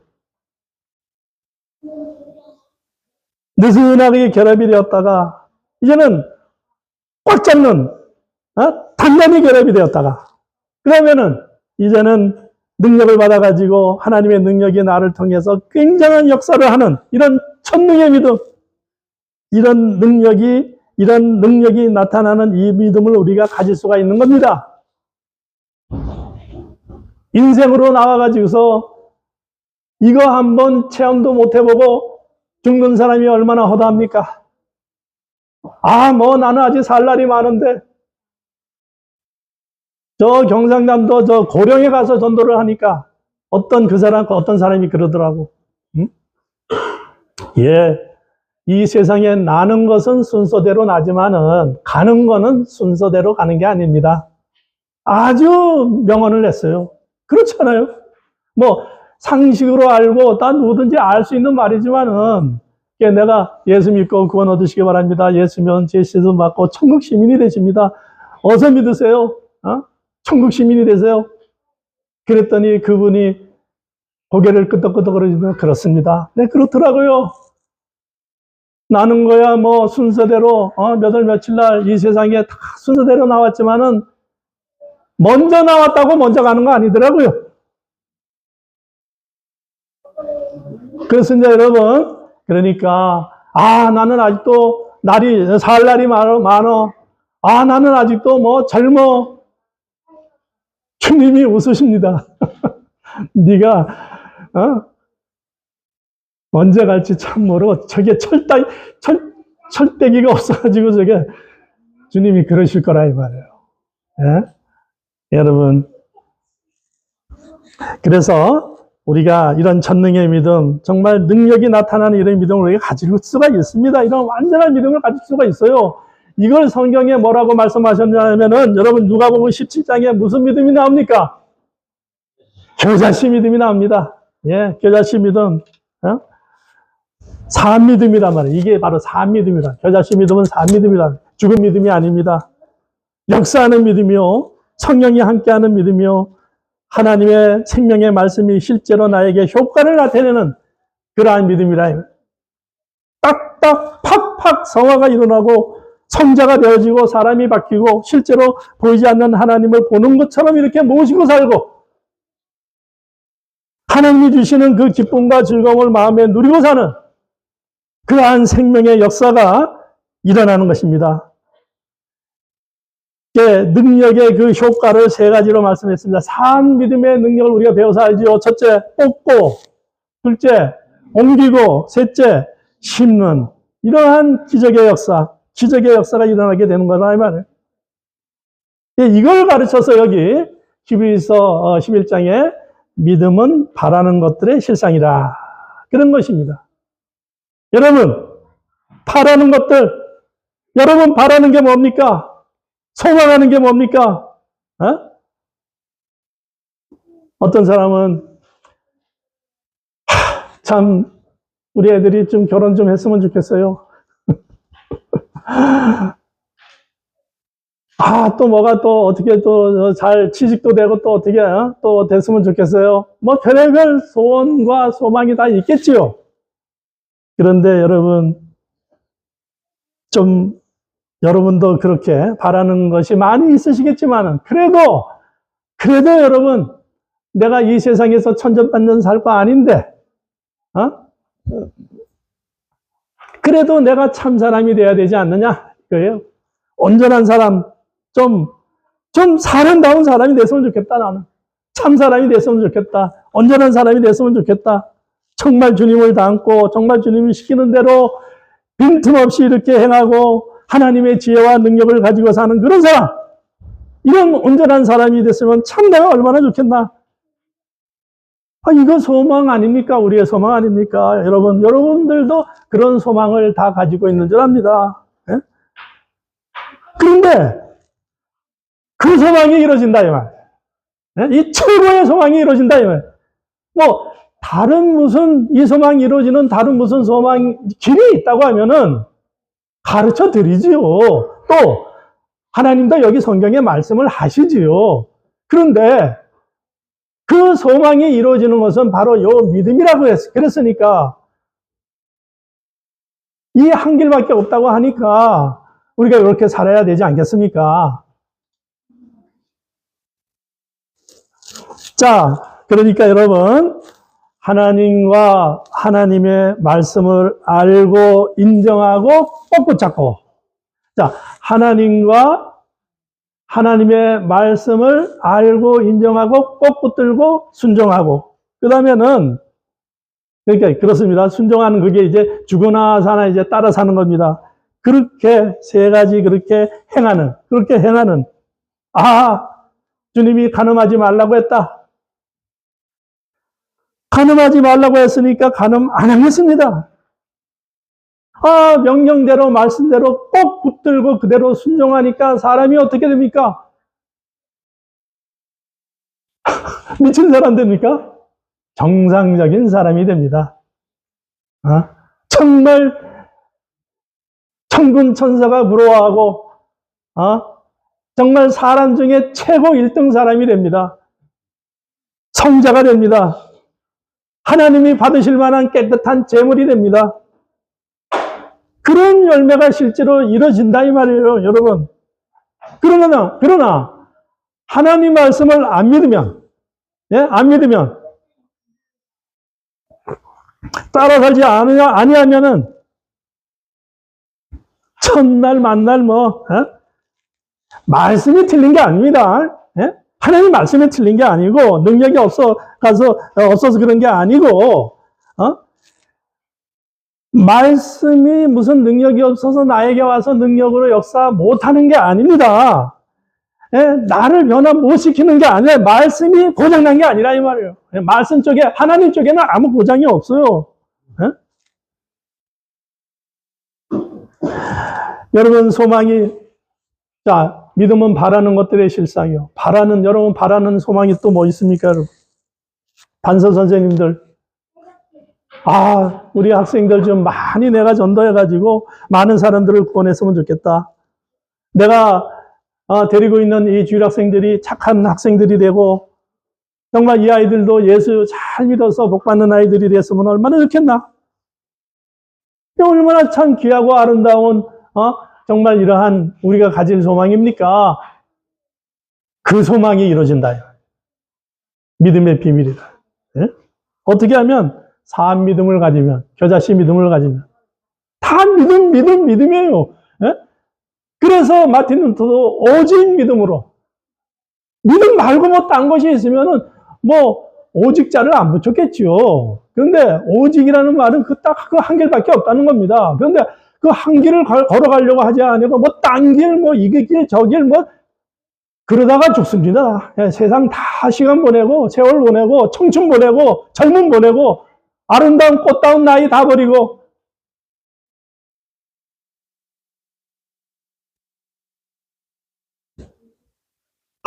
느슨하게 결합이 되었다가 이제는 꽉 잡는 단단히 결합이 되었다가 그러면은 이제는 능력을 받아가지고 하나님의 능력이 나를 통해서 굉장한 역사를 하는 이런 천능의 믿음, 이런 능력이 나타나는 이 믿음을 우리가 가질 수가 있는 겁니다. 인생으로 나와가지고서 이거 한번 체험도 못 해보고 죽는 사람이 얼마나 허다합니까? 나는 아직 살 날이 많은데, 저 경상남도 저 고령에 가서 전도를 하니까 어떤 사람이 그러더라고. 응? 이 세상에 나는 것은 순서대로 나지만은 가는 거는 순서대로 가는 게 아닙니다. 아주 명언을 냈어요. 그렇잖아요. 상식으로 알고 다 누구든지 알 수 있는 말이지만은 내가 예수 믿고 구원 얻으시기 바랍니다. 예수 믿으면 죄 씻음 받고 천국 시민이 되십니다. 어서 믿으세요. 천국 시민이 되세요. 그랬더니 그분이 고개를 끄덕끄덕 거리면서 그렇습니다. 네, 그렇더라고요. 나는 거야 순서대로 몇 월 며칠 날 이 세상에 다 순서대로 나왔지만은 먼저 나왔다고 먼저 가는 거 아니더라고요. 그렇습니다, 여러분. 그러니까 나는 아직도 살 날이 많어. 나는 아직도 젊어. 주님이 웃으십니다. 네가 언제 갈지 참 모르고 저게 철대기가 없어가지고 저게 주님이 그러실 거라 이 말이에요. 여러분, 그래서 우리가 이런 전능의 믿음, 정말 능력이 나타나는 이런 믿음을 우리가 가질 수가 있습니다. 이런 완전한 믿음을 가질 수가 있어요. 이걸 성경에 뭐라고 말씀하셨냐면은 여러분 누가복음 17장에 무슨 믿음이 나옵니까? 겨자씨 믿음이 나옵니다. 겨자씨 믿음. 산 믿음이란 말이에요. 이게 바로 산 믿음이다. 겨자씨 믿음은 산 믿음이다. 죽은 믿음이 아닙니다. 역사하는 믿음이요. 성령이 함께하는 믿음이요. 하나님의 생명의 말씀이 실제로 나에게 효과를 나타내는 그러한 믿음이라. 딱딱 팍팍 성화가 일어나고 성자가 되어지고 사람이 바뀌고 실제로 보이지 않는 하나님을 보는 것처럼 이렇게 모시고 살고 하나님이 주시는 그 기쁨과 즐거움을 마음에 누리고 사는 그러한 생명의 역사가 일어나는 것입니다. 능력의 그 효과를 세 가지로 말씀했습니다. 산 믿음의 능력을 우리가 배워서 알지요. 첫째, 뽑고, 둘째, 옮기고, 셋째, 심는. 이러한 기적의 역사가 일어나게 되는 거라 이 말이에요. 이걸 가르쳐서 여기 히브리서 11장에 믿음은 바라는 것들의 실상이라. 그런 것입니다. 여러분, 바라는 것들, 여러분 바라는 게 뭡니까? 소망하는 게 뭡니까? 어떤 사람은 참 우리 애들이 좀 결혼 좀 했으면 좋겠어요. 또 뭐가 또 어떻게 또 잘 취직도 되고 또 어떻게 또 됐으면 좋겠어요. 뭐 별의별 소원과 소망이 다 있겠지요. 그런데 여러분, 좀 여러분도 그렇게 바라는 것이 많이 있으시겠지만은 그래도 여러분, 내가 이 세상에서 천전만전 살 거 아닌데, 그래도 내가 참 사람이 돼야 되지 않느냐 이거예요. 온전한 사람, 좀 사람다운 사람이 됐으면 좋겠다. 나는 참 사람이 됐으면 좋겠다. 온전한 사람이 됐으면 좋겠다. 정말 주님을 닮고 정말 주님이 시키는 대로 빈틈없이 이렇게 행하고 하나님의 지혜와 능력을 가지고 사는 그런 사람, 이런 온전한 사람이 됐으면 참 내가 얼마나 좋겠나. 이거 소망 아닙니까? 우리의 소망 아닙니까? 여러분들도 그런 소망을 다 가지고 있는 줄 압니다. 예? 그런데 그 소망이 이루어진다 이 말. 예? 이 최고의 소망이 이루어진다 이 말. 뭐 다른 무슨 이 소망이 이루어지는 다른 무슨 소망 길이 있다고 하면은 가르쳐 드리지요. 또 하나님도 여기 성경에 말씀을 하시지요. 그런데 그 소망이 이루어지는 것은 바로 요 믿음이라고 그랬으니까, 이 한 길밖에 없다고 하니까 우리가 이렇게 살아야 되지 않겠습니까? 자, 그러니까 여러분, 하나님과 하나님의 말씀을 알고 인정하고 꼭 붙잡고, 자, 하나님과 하나님의 말씀을 알고 인정하고 꼭 붙들고 순종하고, 그 다음에는, 그러니까 그렇습니다. 순종하는 그게 이제 죽으나 사나 이제 따라 사는 겁니다. 그렇게 세 가지 그렇게 행하는, 주님이 간음하지 말라고 했다. 간음하지 말라고 했으니까 간음 안 하겠습니다. 명령대로 말씀대로 꼭 붙들고 그대로 순종하니까 사람이 어떻게 됩니까? 미친 사람 됩니까? 정상적인 사람이 됩니다. 정말 천군 천사가 부러워하고 정말 사람 중에 최고 1등 사람이 됩니다. 성자가 됩니다. 하나님이 받으실 만한 깨끗한 제물이 됩니다. 그런 열매가 실제로 이루어진다 이 말이에요, 여러분. 그러나 하나님 말씀을 안 믿으면 따라 살지 아니하면은 첫날 만날 말씀이 틀린 게 아닙니다. 하나님 말씀이 틀린 게 아니고 능력이 없어서 그런 게 아니고 말씀이 무슨 능력이 없어서 나에게 와서 능력으로 역사 못하는 게 아닙니다. 나를 변화 못 시키는 게 아니라 말씀이 고장난 게 아니라 이 말이에요. 말씀 쪽에, 하나님 쪽에는 아무 고장이 없어요. 여러분, 소망이, 자, 믿음은 바라는 것들의 실상이요. 여러분 바라는 소망이 또 뭐 있습니까, 여러분? 반서 선생님들. 우리 학생들 좀 많이 내가 전도해가지고 많은 사람들을 구원했으면 좋겠다. 내가 데리고 있는 이 주일 학생들이 착한 학생들이 되고 정말 이 아이들도 예수 잘 믿어서 복받는 아이들이 됐으면 얼마나 좋겠나? 얼마나 참 귀하고 아름다운 정말 이러한 우리가 가질 소망입니까? 그 소망이 이루어진다. 믿음의 비밀이다. 어떻게 하면? 사한 믿음을 가지면, 겨자씨 믿음을 가지면. 다 믿음이에요. 그래서 마틴 루터도 오직 믿음으로. 믿음 말고 뭐 딴 것이 있으면은 오직자를 안 붙였겠지요. 그런데 오직이라는 말은 딱 그 한 길밖에 없다는 겁니다. 그런데 그 한 길을 걸어가려고 하지 않고 딴 길, 이 길, 저 길, 그러다가 죽습니다. 세상 다 시간 보내고, 세월 보내고, 청춘 보내고, 젊음 보내고, 아름다운 꽃다운 나이 다 버리고.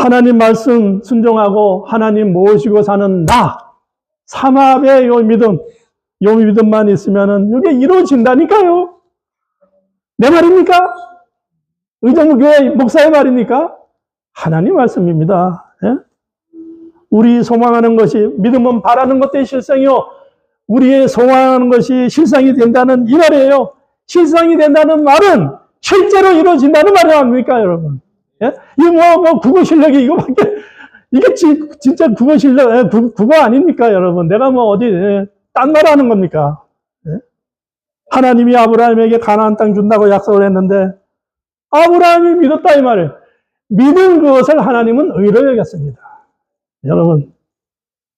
하나님 말씀 순종하고 하나님 모시고 사는 삼합의 요 믿음만 있으면은 이게 이루어진다니까요. 내 말입니까? 의정부교회 목사의 말입니까? 하나님 말씀입니다. 예? 우리 소망하는 것이, 믿음은 바라는 것들이 실상이요, 우리의 소망하는 것이 실상이 된다는 이 말이에요. 실상이 된다는 말은 실제로 이루어진다는 말이 아닙니까, 여러분? 예? 이거 국어 실력이 이거밖에, 이게 진짜 국어 실력, 국어 아닙니까, 여러분? 내가 딴 말 하는 겁니까? 예? 하나님이 아브라함에게 가나안 땅 준다고 약속을 했는데, 아브라함이 믿었다, 이 말을. 믿은 그것을 하나님은 의로 여겼습니다. 여러분,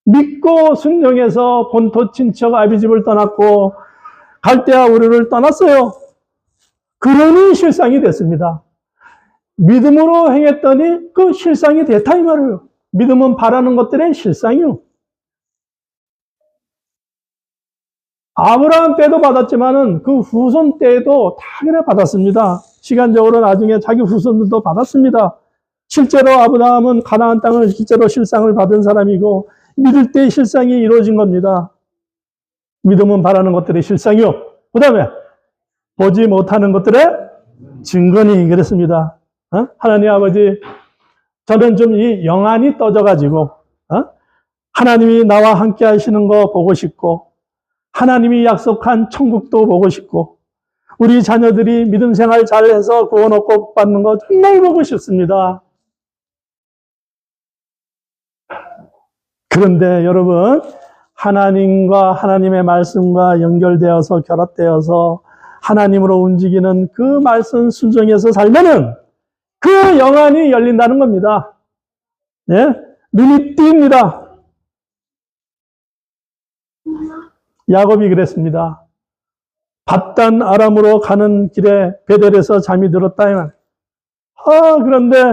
믿고 순종해서 본토 친척 아비집을 떠났고, 갈대아 우르를 떠났어요. 그러니 실상이 됐습니다. 믿음으로 행했더니 그 실상이 됐다, 이 말이에요. 믿음은 바라는 것들의 실상이요. 아브라함 때도 받았지만은 그 후손 때도 다 그래 받았습니다. 시간적으로 나중에 자기 후손들도 받았습니다. 실제로 아브라함은 가나안 땅을 실제로 실상을 받은 사람이고 믿을 때 실상이 이루어진 겁니다. 믿음은 바라는 것들의 실상이요. 그 다음에 보지 못하는 것들의 증거니 그랬습니다. 하나님 아버지, 저는 좀 이 영안이 떠져가지고 하나님이 나와 함께 하시는 거 보고 싶고 하나님이 약속한 천국도 보고 싶고 우리 자녀들이 믿음 생활 잘해서 구원 얻고 받는 거 정말 보고 싶습니다. 그런데 여러분, 하나님과 하나님의 말씀과 연결되어서 결합되어서 하나님으로 움직이는 그 말씀 순종해서 살면은 그 영안이 열린다는 겁니다. 네? 눈이 띕니다. 야곱이 그랬습니다. 밧단 아람으로 가는 길에 베델에서 잠이 들었다. 그런데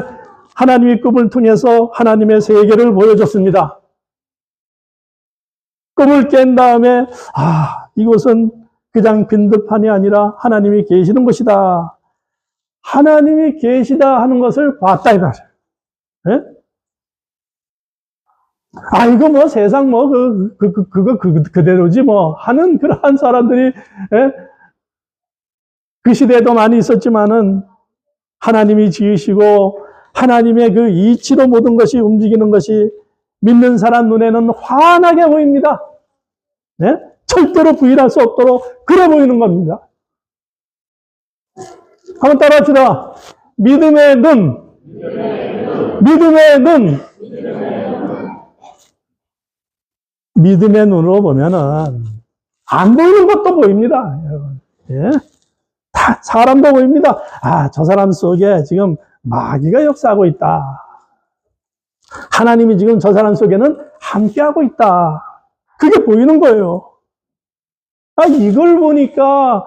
하나님이 꿈을 통해서 하나님의 세계를 보여줬습니다. 꿈을 깬 다음에 이곳은 그냥 빈들판이 아니라 하나님이 계시는 곳이다. 하나님이 계시다 하는 것을 봤다 이거죠. 예? 이거 세상 그거 그대로지 하는 그러한 사람들이, 예? 그 시대에도 많이 있었지만은 하나님이 지으시고 하나님의 그 이치로 모든 것이 움직이는 것이 믿는 사람 눈에는 환하게 보입니다. 네? 절대로 부인할 수 없도록 그래 보이는 겁니다. 한번 따라 합시다. 믿음의 눈. 믿음의 눈. 믿음의 눈으로 보면은 안 보이는 것도 보입니다. 예? 다 사람도 보입니다. 저 사람 속에 지금 마귀가 역사하고 있다. 하나님이 지금 저 사람 속에는 함께하고 있다. 그게 보이는 거예요. 이걸 보니까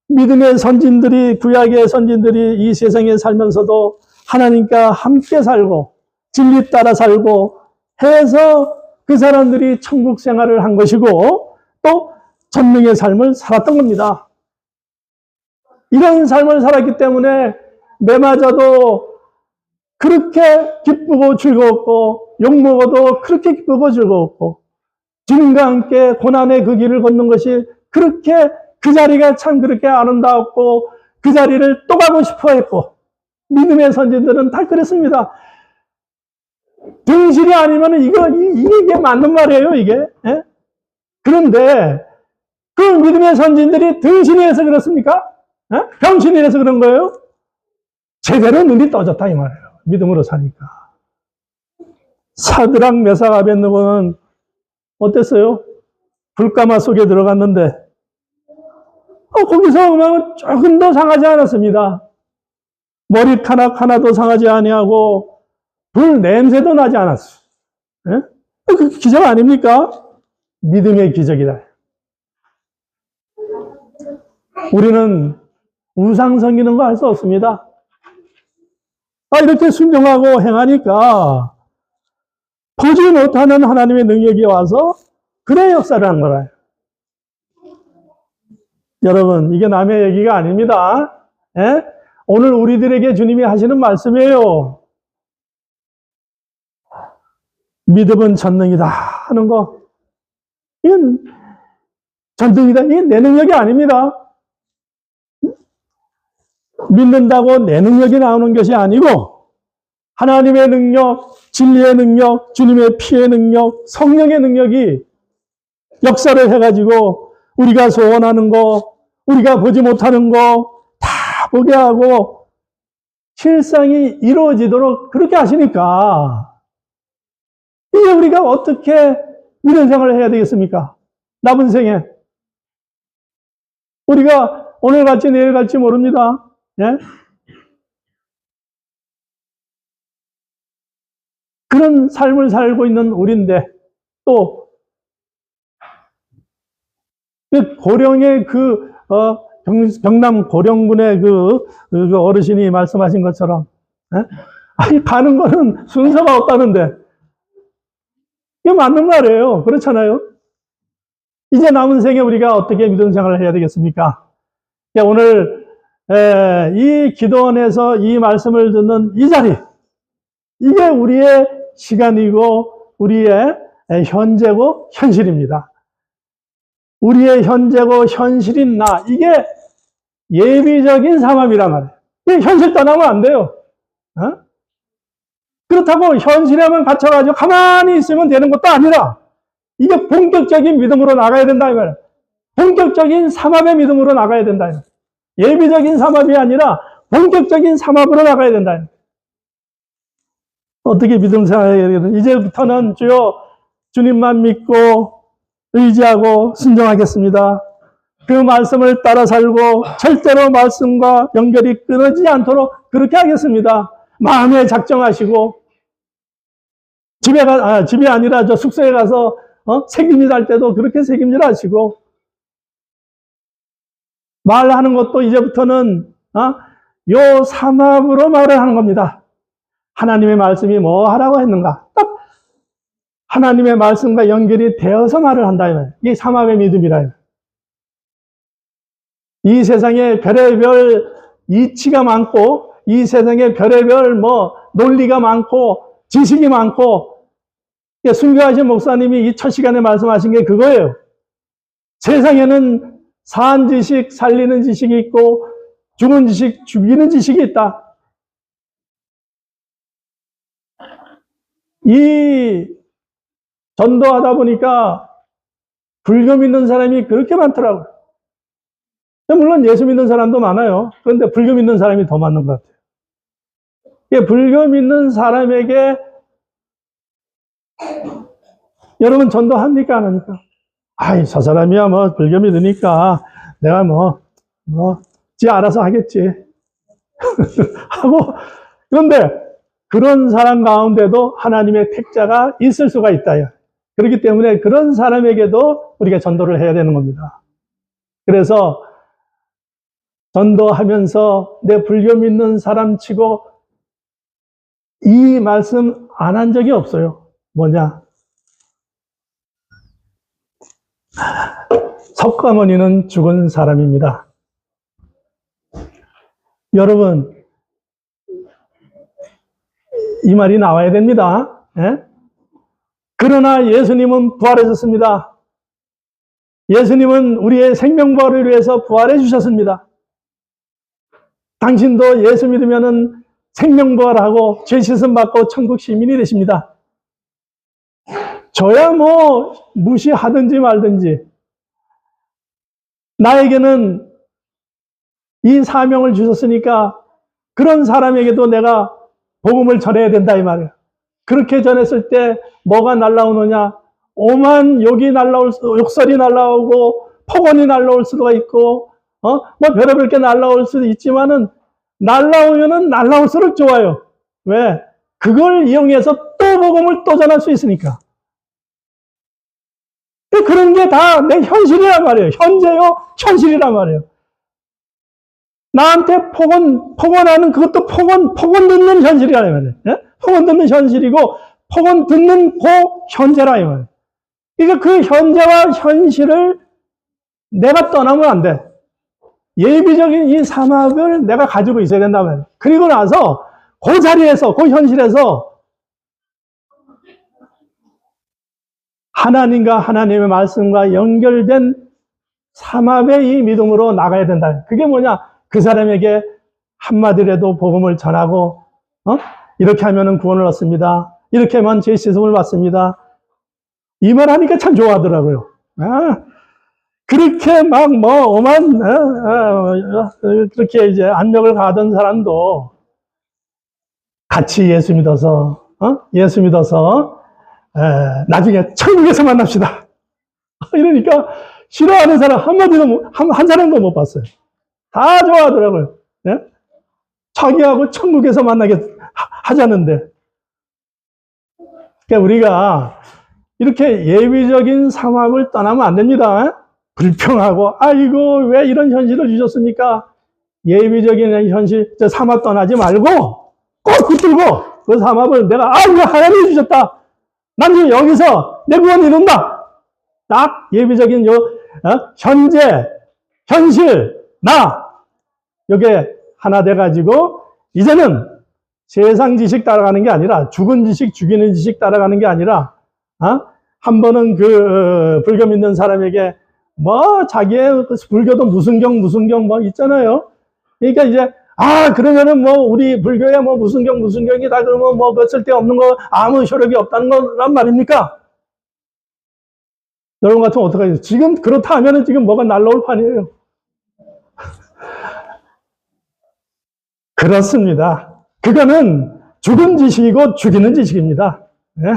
믿음의 선진들이, 구약의 선진들이 이 세상에 살면서도 하나님과 함께 살고 진리 따라 살고 해서 그 사람들이 천국 생활을 한 것이고 또 전능의 삶을 살았던 겁니다. 이런 삶을 살았기 때문에 매맞아도 그렇게 기쁘고 즐거웠고 욕먹어도 그렇게 기쁘고 즐거웠고 주님과 함께 고난의 그 길을 걷는 것이 그렇게 그 자리가 참 그렇게 아름다웠고 그 자리를 또 가고 싶어 했고 믿음의 선진들은 다 그랬습니다. 등신이 아니면 이게 맞는 말이에요, 이게. 예? 그런데 그 믿음의 선진들이 등신이 해서 그렇습니까? 예? 병신이 해서 그런 거예요? 제대로 눈이 떠졌다 이 말이에요. 믿음으로 사니까. 사드락 메삭 아벳느고는 어땠어요? 불가마 속에 들어갔는데 거기서 보면 조금도 상하지 않았습니다. 머리카락 하나도 상하지 아니하고 불 냄새도 나지 않았어요. 예? 그 기적 아닙니까? 믿음의 기적이다. 우리는 우상 섬기는 거 할 수 없습니다. 이렇게 순종하고 행하니까 보지 못하는 하나님의 능력이 와서 그래 역사를 한 거라요. 여러분, 이게 남의 얘기가 아닙니다. 예? 오늘 우리들에게 주님이 하시는 말씀이에요. 믿음은 전능이다 하는 거, 이건 전능이다. 이게 내 능력이 아닙니다. 믿는다고 내 능력이 나오는 것이 아니고 하나님의 능력, 진리의 능력, 주님의 피의 능력, 성령의 능력이 역사를 해가지고 우리가 소원하는 거, 우리가 보지 못하는 거 다 보게 하고 실상이 이루어지도록 그렇게 하시니까 이제 우리가 어떻게 믿음 생활을 해야 되겠습니까? 남은 생에. 우리가 오늘 갈지 내일 갈지 모릅니다. 예? 그런 삶을 살고 있는 우리인데 또 고령의 경남 고령군의 그 어르신이 말씀하신 것처럼, 예? 아니, 가는 거는 순서가 없다는데, 이게 맞는 말이에요. 그렇잖아요? 이제 남은 생에 우리가 어떻게 믿음 생활을 해야 되겠습니까? 오늘, 이 기도원에서 이 말씀을 듣는 이 자리, 이게 우리의 시간이고, 우리의 현재고, 현실입니다. 우리의 현재고 현실인 나, 이게 예비적인 삼합이란 말이에요. 이게 현실 떠나면 안 돼요. 어? 그렇다고 현실에만 갇혀가지고 가만히 있으면 되는 것도 아니라 이게 본격적인 믿음으로 나가야 된다 이 말이에요. 본격적인 삼합의 믿음으로 나가야 된다 이 말이에요. 예비적인 삼합이 아니라 본격적인 삼합으로 나가야 된다 이 말이에요. 어떻게 믿음 생활해야 되겠냐. 이제부터는 주여 주님만 믿고 의지하고 순종하겠습니다. 그 말씀을 따라 살고 절대로 말씀과 연결이 끊어지지 않도록 그렇게 하겠습니다. 마음에 작정하시고 집이 아니라 저 숙소에 가서 책임질 할 때도 그렇게 책임질 하시고 말하는 것도 이제부터는 요 삼합으로 말을 하는 겁니다. 하나님의 말씀이 뭐 하라고 했는가? 딱 하나님의 말씀과 연결이 되어서 말을 한다. 이게 삼합의 믿음이라. 이 세상에 별의별 이치가 많고, 이 세상에 별의별 논리가 많고, 지식이 많고, 순교하신 목사님이 이 첫 시간에 말씀하신 게 그거예요. 세상에는 산 지식, 살리는 지식이 있고, 죽은 지식, 죽이는 지식이 있다. 이 전도하다 보니까 불교 믿는 사람이 그렇게 많더라고요. 물론 예수 믿는 사람도 많아요. 그런데 불교 믿는 사람이 더 많은 것 같아요. 불교 믿는 사람에게 여러분 전도합니까? 안 합니까? 아이, 저 사람이야 불교 믿으니까 내가 지 알아서 하겠지. 하고, 그런데 그런 사람 가운데도 하나님의 택자가 있을 수가 있다. 그렇기 때문에 그런 사람에게도 우리가 전도를 해야 되는 겁니다. 그래서 전도하면서 내 불교 믿는 사람 치고 이 말씀 안 한 적이 없어요. 뭐냐? 석가모니는 죽은 사람입니다. 여러분, 이 말이 나와야 됩니다. 예? 그러나 예수님은 부활하셨습니다. 예수님은 우리의 생명부활을 위해서 부활해 주셨습니다. 당신도 예수 믿으면은 생명부활하고 죄 씻음 받고 천국 시민이 되십니다. 저야 무시하든지 말든지 나에게는 이 사명을 주셨으니까 그런 사람에게도 내가 복음을 전해야 된다 이 말이에요. 그렇게 전했을 때 뭐가 날라오느냐? 오만 욕설이 날라오고 폭언이 날라올 수도 있고 별의별 게 날라올 수도 있지만은 날라오면은 날라올수록 좋아요. 왜? 그걸 이용해서 또 복음을 또 전할 수 있으니까. 그런 게 다 내 현실이란 말이에요. 현재요, 현실이란 말이에요. 나한테 폭언하는 그것도 폭언 듣는 현실이라 말이에요. 예? 폭언 듣는 현실이고, 폭언 듣는 현재라 이 말이에요. 그러니까 그 현재와 현실을 내가 떠나면 안 돼. 예비적인 이 삼합을 내가 가지고 있어야 된다 말이에요. 그리고 나서 그 자리에서, 그 현실에서 하나님과 하나님의 말씀과 연결된 삼합의 이 믿음으로 나가야 된다. 그게 뭐냐? 그 사람에게 한마디라도 복음을 전하고, 이렇게 하면은 구원을 얻습니다. 이렇게 하면 죄 씻음을 받습니다. 이 말 하니까 참 좋아하더라고요. 그렇게 막 그렇게 이제 안력을 가던 사람도 같이 예수 믿어서, 나중에 천국에서 만납시다. 이러니까 싫어하는 사람 한 사람도 못 봤어요. 다 좋아하더라고요. 예? 자기하고 천국에서 만나게 하자는데. 그러니까 우리가 이렇게 예비적인 삼합을 떠나면 안 됩니다. 불평하고, 아이고, 왜 이런 현실을 주셨습니까? 예비적인 현실, 삼합 떠나지 말고, 꼭 붙들고, 그 삼합을 내가, 이거 하나님이 주셨다. 난 지금 여기서 내 구원 이룬다. 딱 예비적인 현재, 현실, 요게 하나 돼가지고, 이제는 세상 지식 따라가는 게 아니라, 죽은 지식, 죽이는 지식 따라가는 게 아니라, 한 번은 불교 믿는 사람에게, 자기의 불교도 무슨 경 있잖아요. 그러니까 이제, 그러면은 우리 불교에 무슨 경이다 그러면 쓸데없는 거, 아무 효력이 없다는 거란 말입니까? 여러분 같으면 어떡하죠? 지금 그렇다 하면은 지금 뭐가 날라올 판이에요. 그렇습니다. 그거는 죽은 지식이고 죽이는 지식입니다. 예?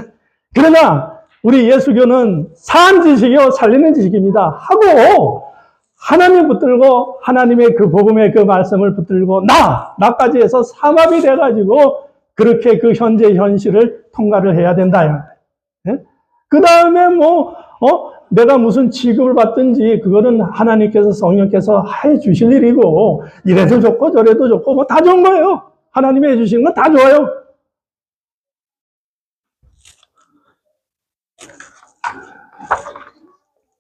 그러나 우리 예수교는 산 지식이요 살리는 지식입니다. 하고 하나님 붙들고 하나님의 그 복음의 그 말씀을 붙들고 나까지 해서 삼합이 돼가지고 그렇게 그 현재 현실을 통과를 해야 된다. 예? 그 다음에 내가 무슨 취급을 받든지 그거는 하나님께서 성령께서 해 주실 일이고 이래도 좋고 저래도 좋고 다 좋은 거예요. 하나님이 해 주시는 건 다 좋아요.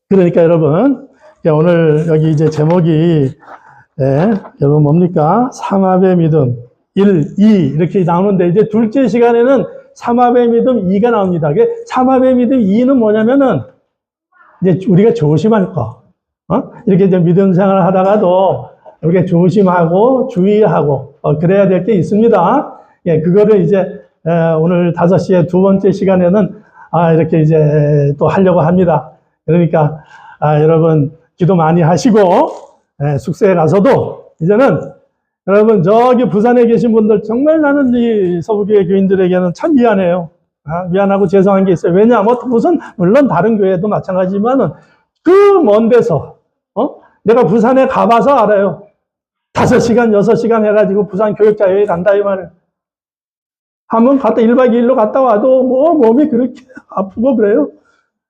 그러니까 여러분 오늘 여기 이제 제목이 여러분 뭡니까? 삼합의 믿음 1, 2 이렇게 나오는데 이제 둘째 시간에는 삼합의 믿음 2가 나옵니다. 삼합의 믿음 2는 뭐냐면은 이제 우리가 조심할 거. 이렇게 이제 믿음 생활을 하다가도 우리가 조심하고 주의하고 그래야 될 게 있습니다. 예, 그거를 이제 오늘 5시에 두 번째 시간에는 이렇게 이제 또 하려고 합니다. 그러니까 여러분 기도 많이 하시고 숙소에 가서도 이제는 여러분 저기 부산에 계신 분들 정말 나는 이 서부교회 교인들에게는 참 미안해요. 미안하고 죄송한 게 있어요. 왜냐하면 물론 다른 교회도 마찬가지지만은 그 먼 데서 내가 부산에 가봐서 알아요. 5시간, 6시간 해가지고 부산 교육자회에 간다 이 말을. 한번 갔다 1박 2일로 갔다 와도 몸이 그렇게 아프고 그래요.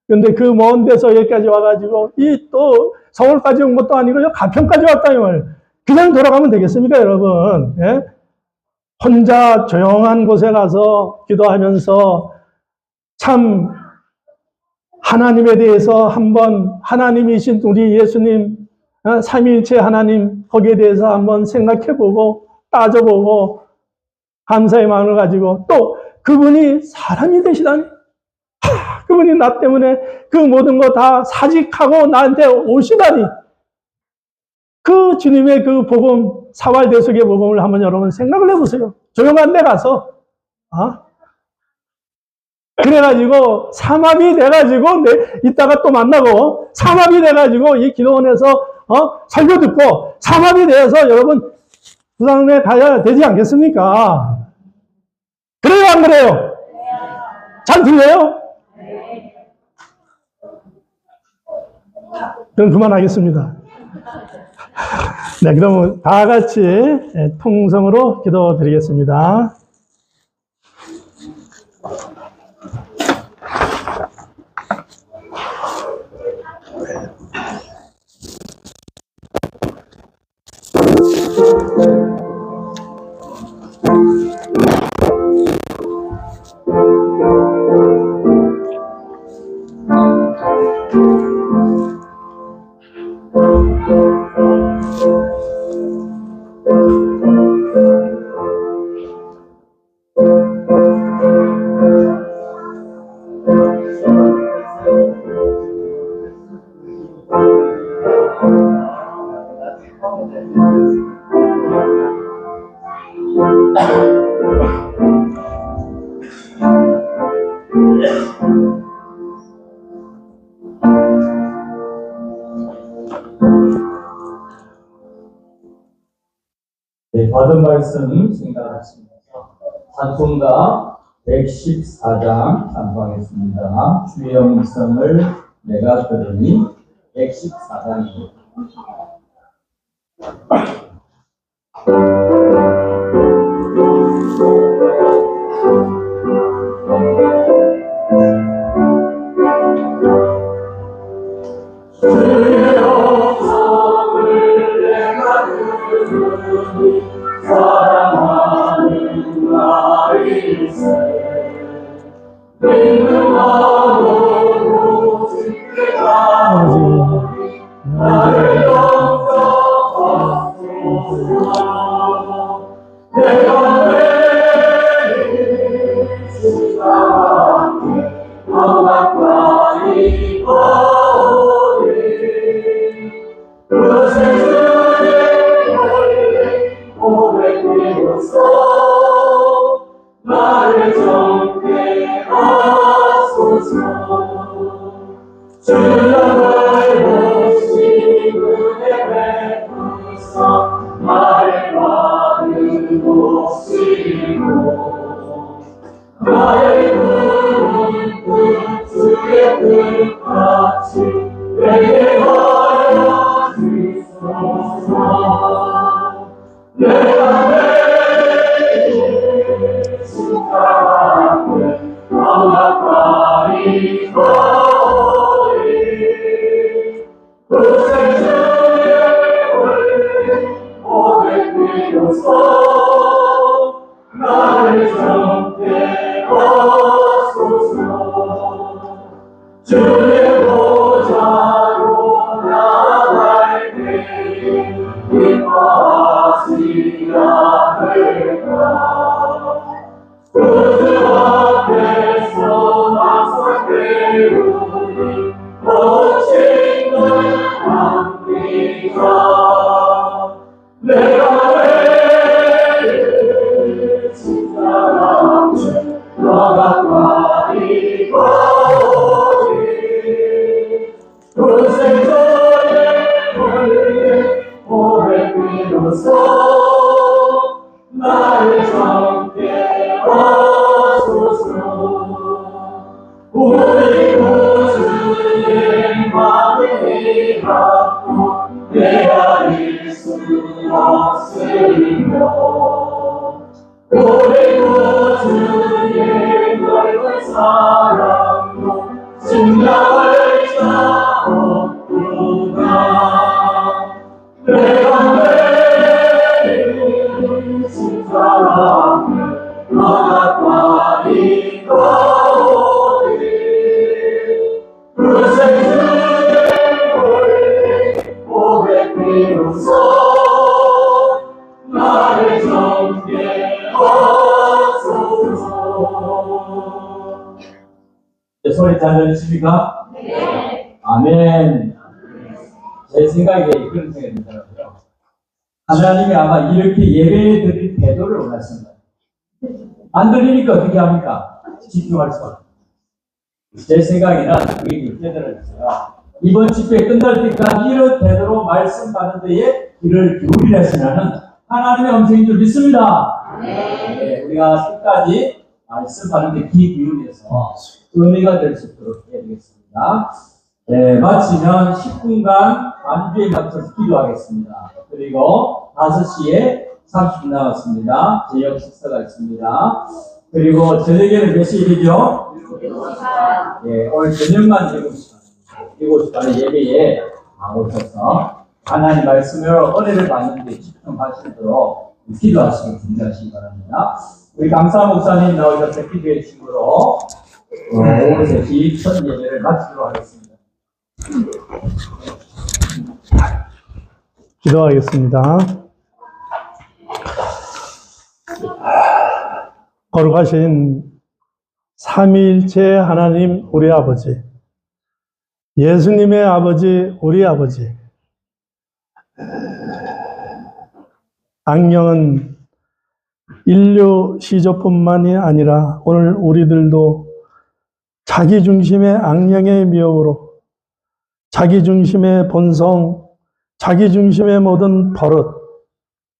근데 그 먼 데서 여기까지 와가지고 또 서울까지 온 것도 아니고 가평까지 왔다 이 말. 그냥 돌아가면 되겠습니까, 여러분? 예? 혼자 조용한 곳에 가서 기도하면서 참 하나님에 대해서 한번 하나님이신 우리 예수님 삼위일체 하나님 거기에 대해서 한번 생각해보고 따져보고 감사의 마음을 가지고 또 그분이 사람이 되시다니 그분이 나 때문에 그 모든 거 다 사직하고 나한테 오시다니 그 주님의 그 복음 사활대속의 복음을 한번 여러분 생각을 해보세요. 조용한 데 가서 그래가지고 삼합이 돼가지고 이따가 또 만나고 삼합이 돼가지고 이 기도원에서 설교 듣고 삼합이 돼서 여러분 부산에 가야 되지 않겠습니까? 그래요 안 그래요? 잘 들려요? 그럼 그만하겠습니다. 네, 그럼 다 같이 통성으로 기도 드리겠습니다. 받은 말씀 생각하시면서 찬송가 114장 찬송하겠습니다. 주의 음성을 내가 들으니 114장입니다. 사랑하는 나일세 믿음으로 지켜가 나를 영접하소서 내가 매일 시간에 더 가까이 오리 그 세상에 고백되어서 나를 정케 하소서 주님을 보시 은혜 베푸사 나를 받으시고 나의 꿈은 주의 뜻같이 내게 하여 주소서 내가 매일 시간에 더 가까이 오리 그 생명의 고백되어서 나를 정케 하소서 주의 보좌로 나갈 때 기뻐하시라 할까 그 앞에서 항상 배우니 멋진 걸 남기자 내가 매일 진사랑에 더 가까이 오리 그 생전에 고백되어서 나를 정케 하소서 우리 구주의 마음이 갖고 내가 일 수 없으며 우리 구주의 넓은 사랑도 증명할 자 없구나 내가 매일 사랑에 더 가까이 오리 그 생수의 고백되어서 나를 정케 하소서 소리 잘 들리십니까? 네. 아멘. 제 생각에 그런 생각이 들더라고요. 하나님이 아마 이렇게 예배 드릴 태도를 원하시는 거예요. 안 들리니까 어떻게 합니까? 집중할 수 없어요. 제 생각에는 그게 이렇게 들어있어요. 이번 집회 끝날 때까지 이런 태도로 말씀 받는 데에 귀를 기울이시라는 하나님의 음성인 줄 믿습니다. 네, 우리가 끝까지 말씀 받는 데 귀 기울여서 은혜가 될 수 있도록 해야 되겠습니다. 네, 마치면 10분간 반주에 맞춰서 기도하겠습니다. 그리고 5시에 30분 남았습니다. 저녁 식사가 있습니다. 그리고 저녁에는 몇 시이죠? 7시간. 예, 오늘 저녁만 7시간. 7시간에 예배에 오셔서 하나님 말씀으로 은혜를 받는 데 집중하시도록 기도하시고 준비하시기 바랍니다. 우리 강사 목사님 나오셔서 기도해 주시므로 오후 3시 첫 예배를 마치도록 하겠습니다. 기도하겠습니다. 거룩하신 삼위일체 하나님 우리 아버지, 예수님의 아버지 우리 아버지, 악령은 인류 시조뿐만이 아니라 오늘 우리들도 자기 중심의 악령의 미혹으로 자기 중심의 본성, 자기 중심의 모든 버릇,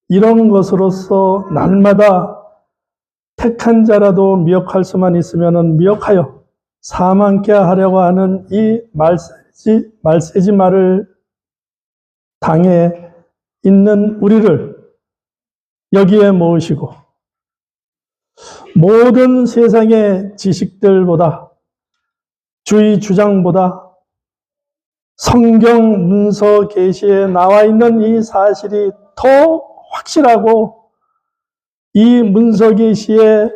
이런 것으로서 날마다 택한 자라도 미혹할 수만 있으면 미혹하여 사망케 하려고 하는 이 말세지 말을 당해 있는 우리를 여기에 모으시고 모든 세상의 지식들보다 주의 주장보다 성경 문서 계시에 나와 있는 이 사실이 더 확실하고 이 문서 계시에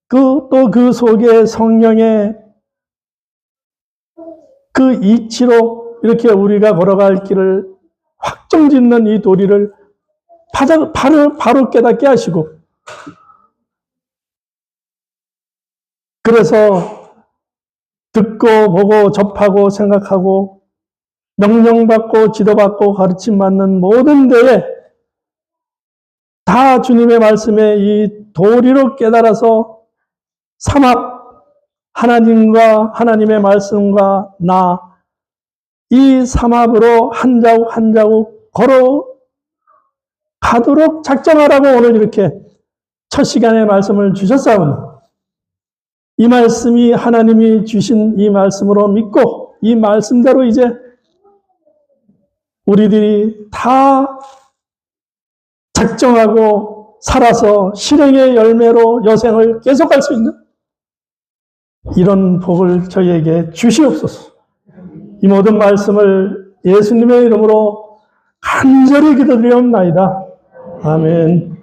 또 그 속에 성령의 그 이치로 이렇게 우리가 걸어갈 길을 확정짓는 이 도리를 바로 깨닫게 하시고 그래서 듣고 보고 접하고 생각하고 명령받고 지도받고 가르침받는 모든 데에 다 주님의 말씀에 이 도리로 깨달아서 삼합 하나님과 하나님의 말씀과 나 이 삼합으로 한 자국 한 자국 걸어 가도록 작정하라고 오늘 이렇게 첫 시간에 말씀을 주셨사오니 이 말씀이 하나님이 주신 이 말씀으로 믿고 이 말씀대로 이제 우리들이 다 작정하고 살아서 실행의 열매로 여생을 계속할 수 있는 이런 복을 저희에게 주시옵소서. 이 모든 말씀을 예수님의 이름으로 간절히 기도드리옵나이다. 아멘.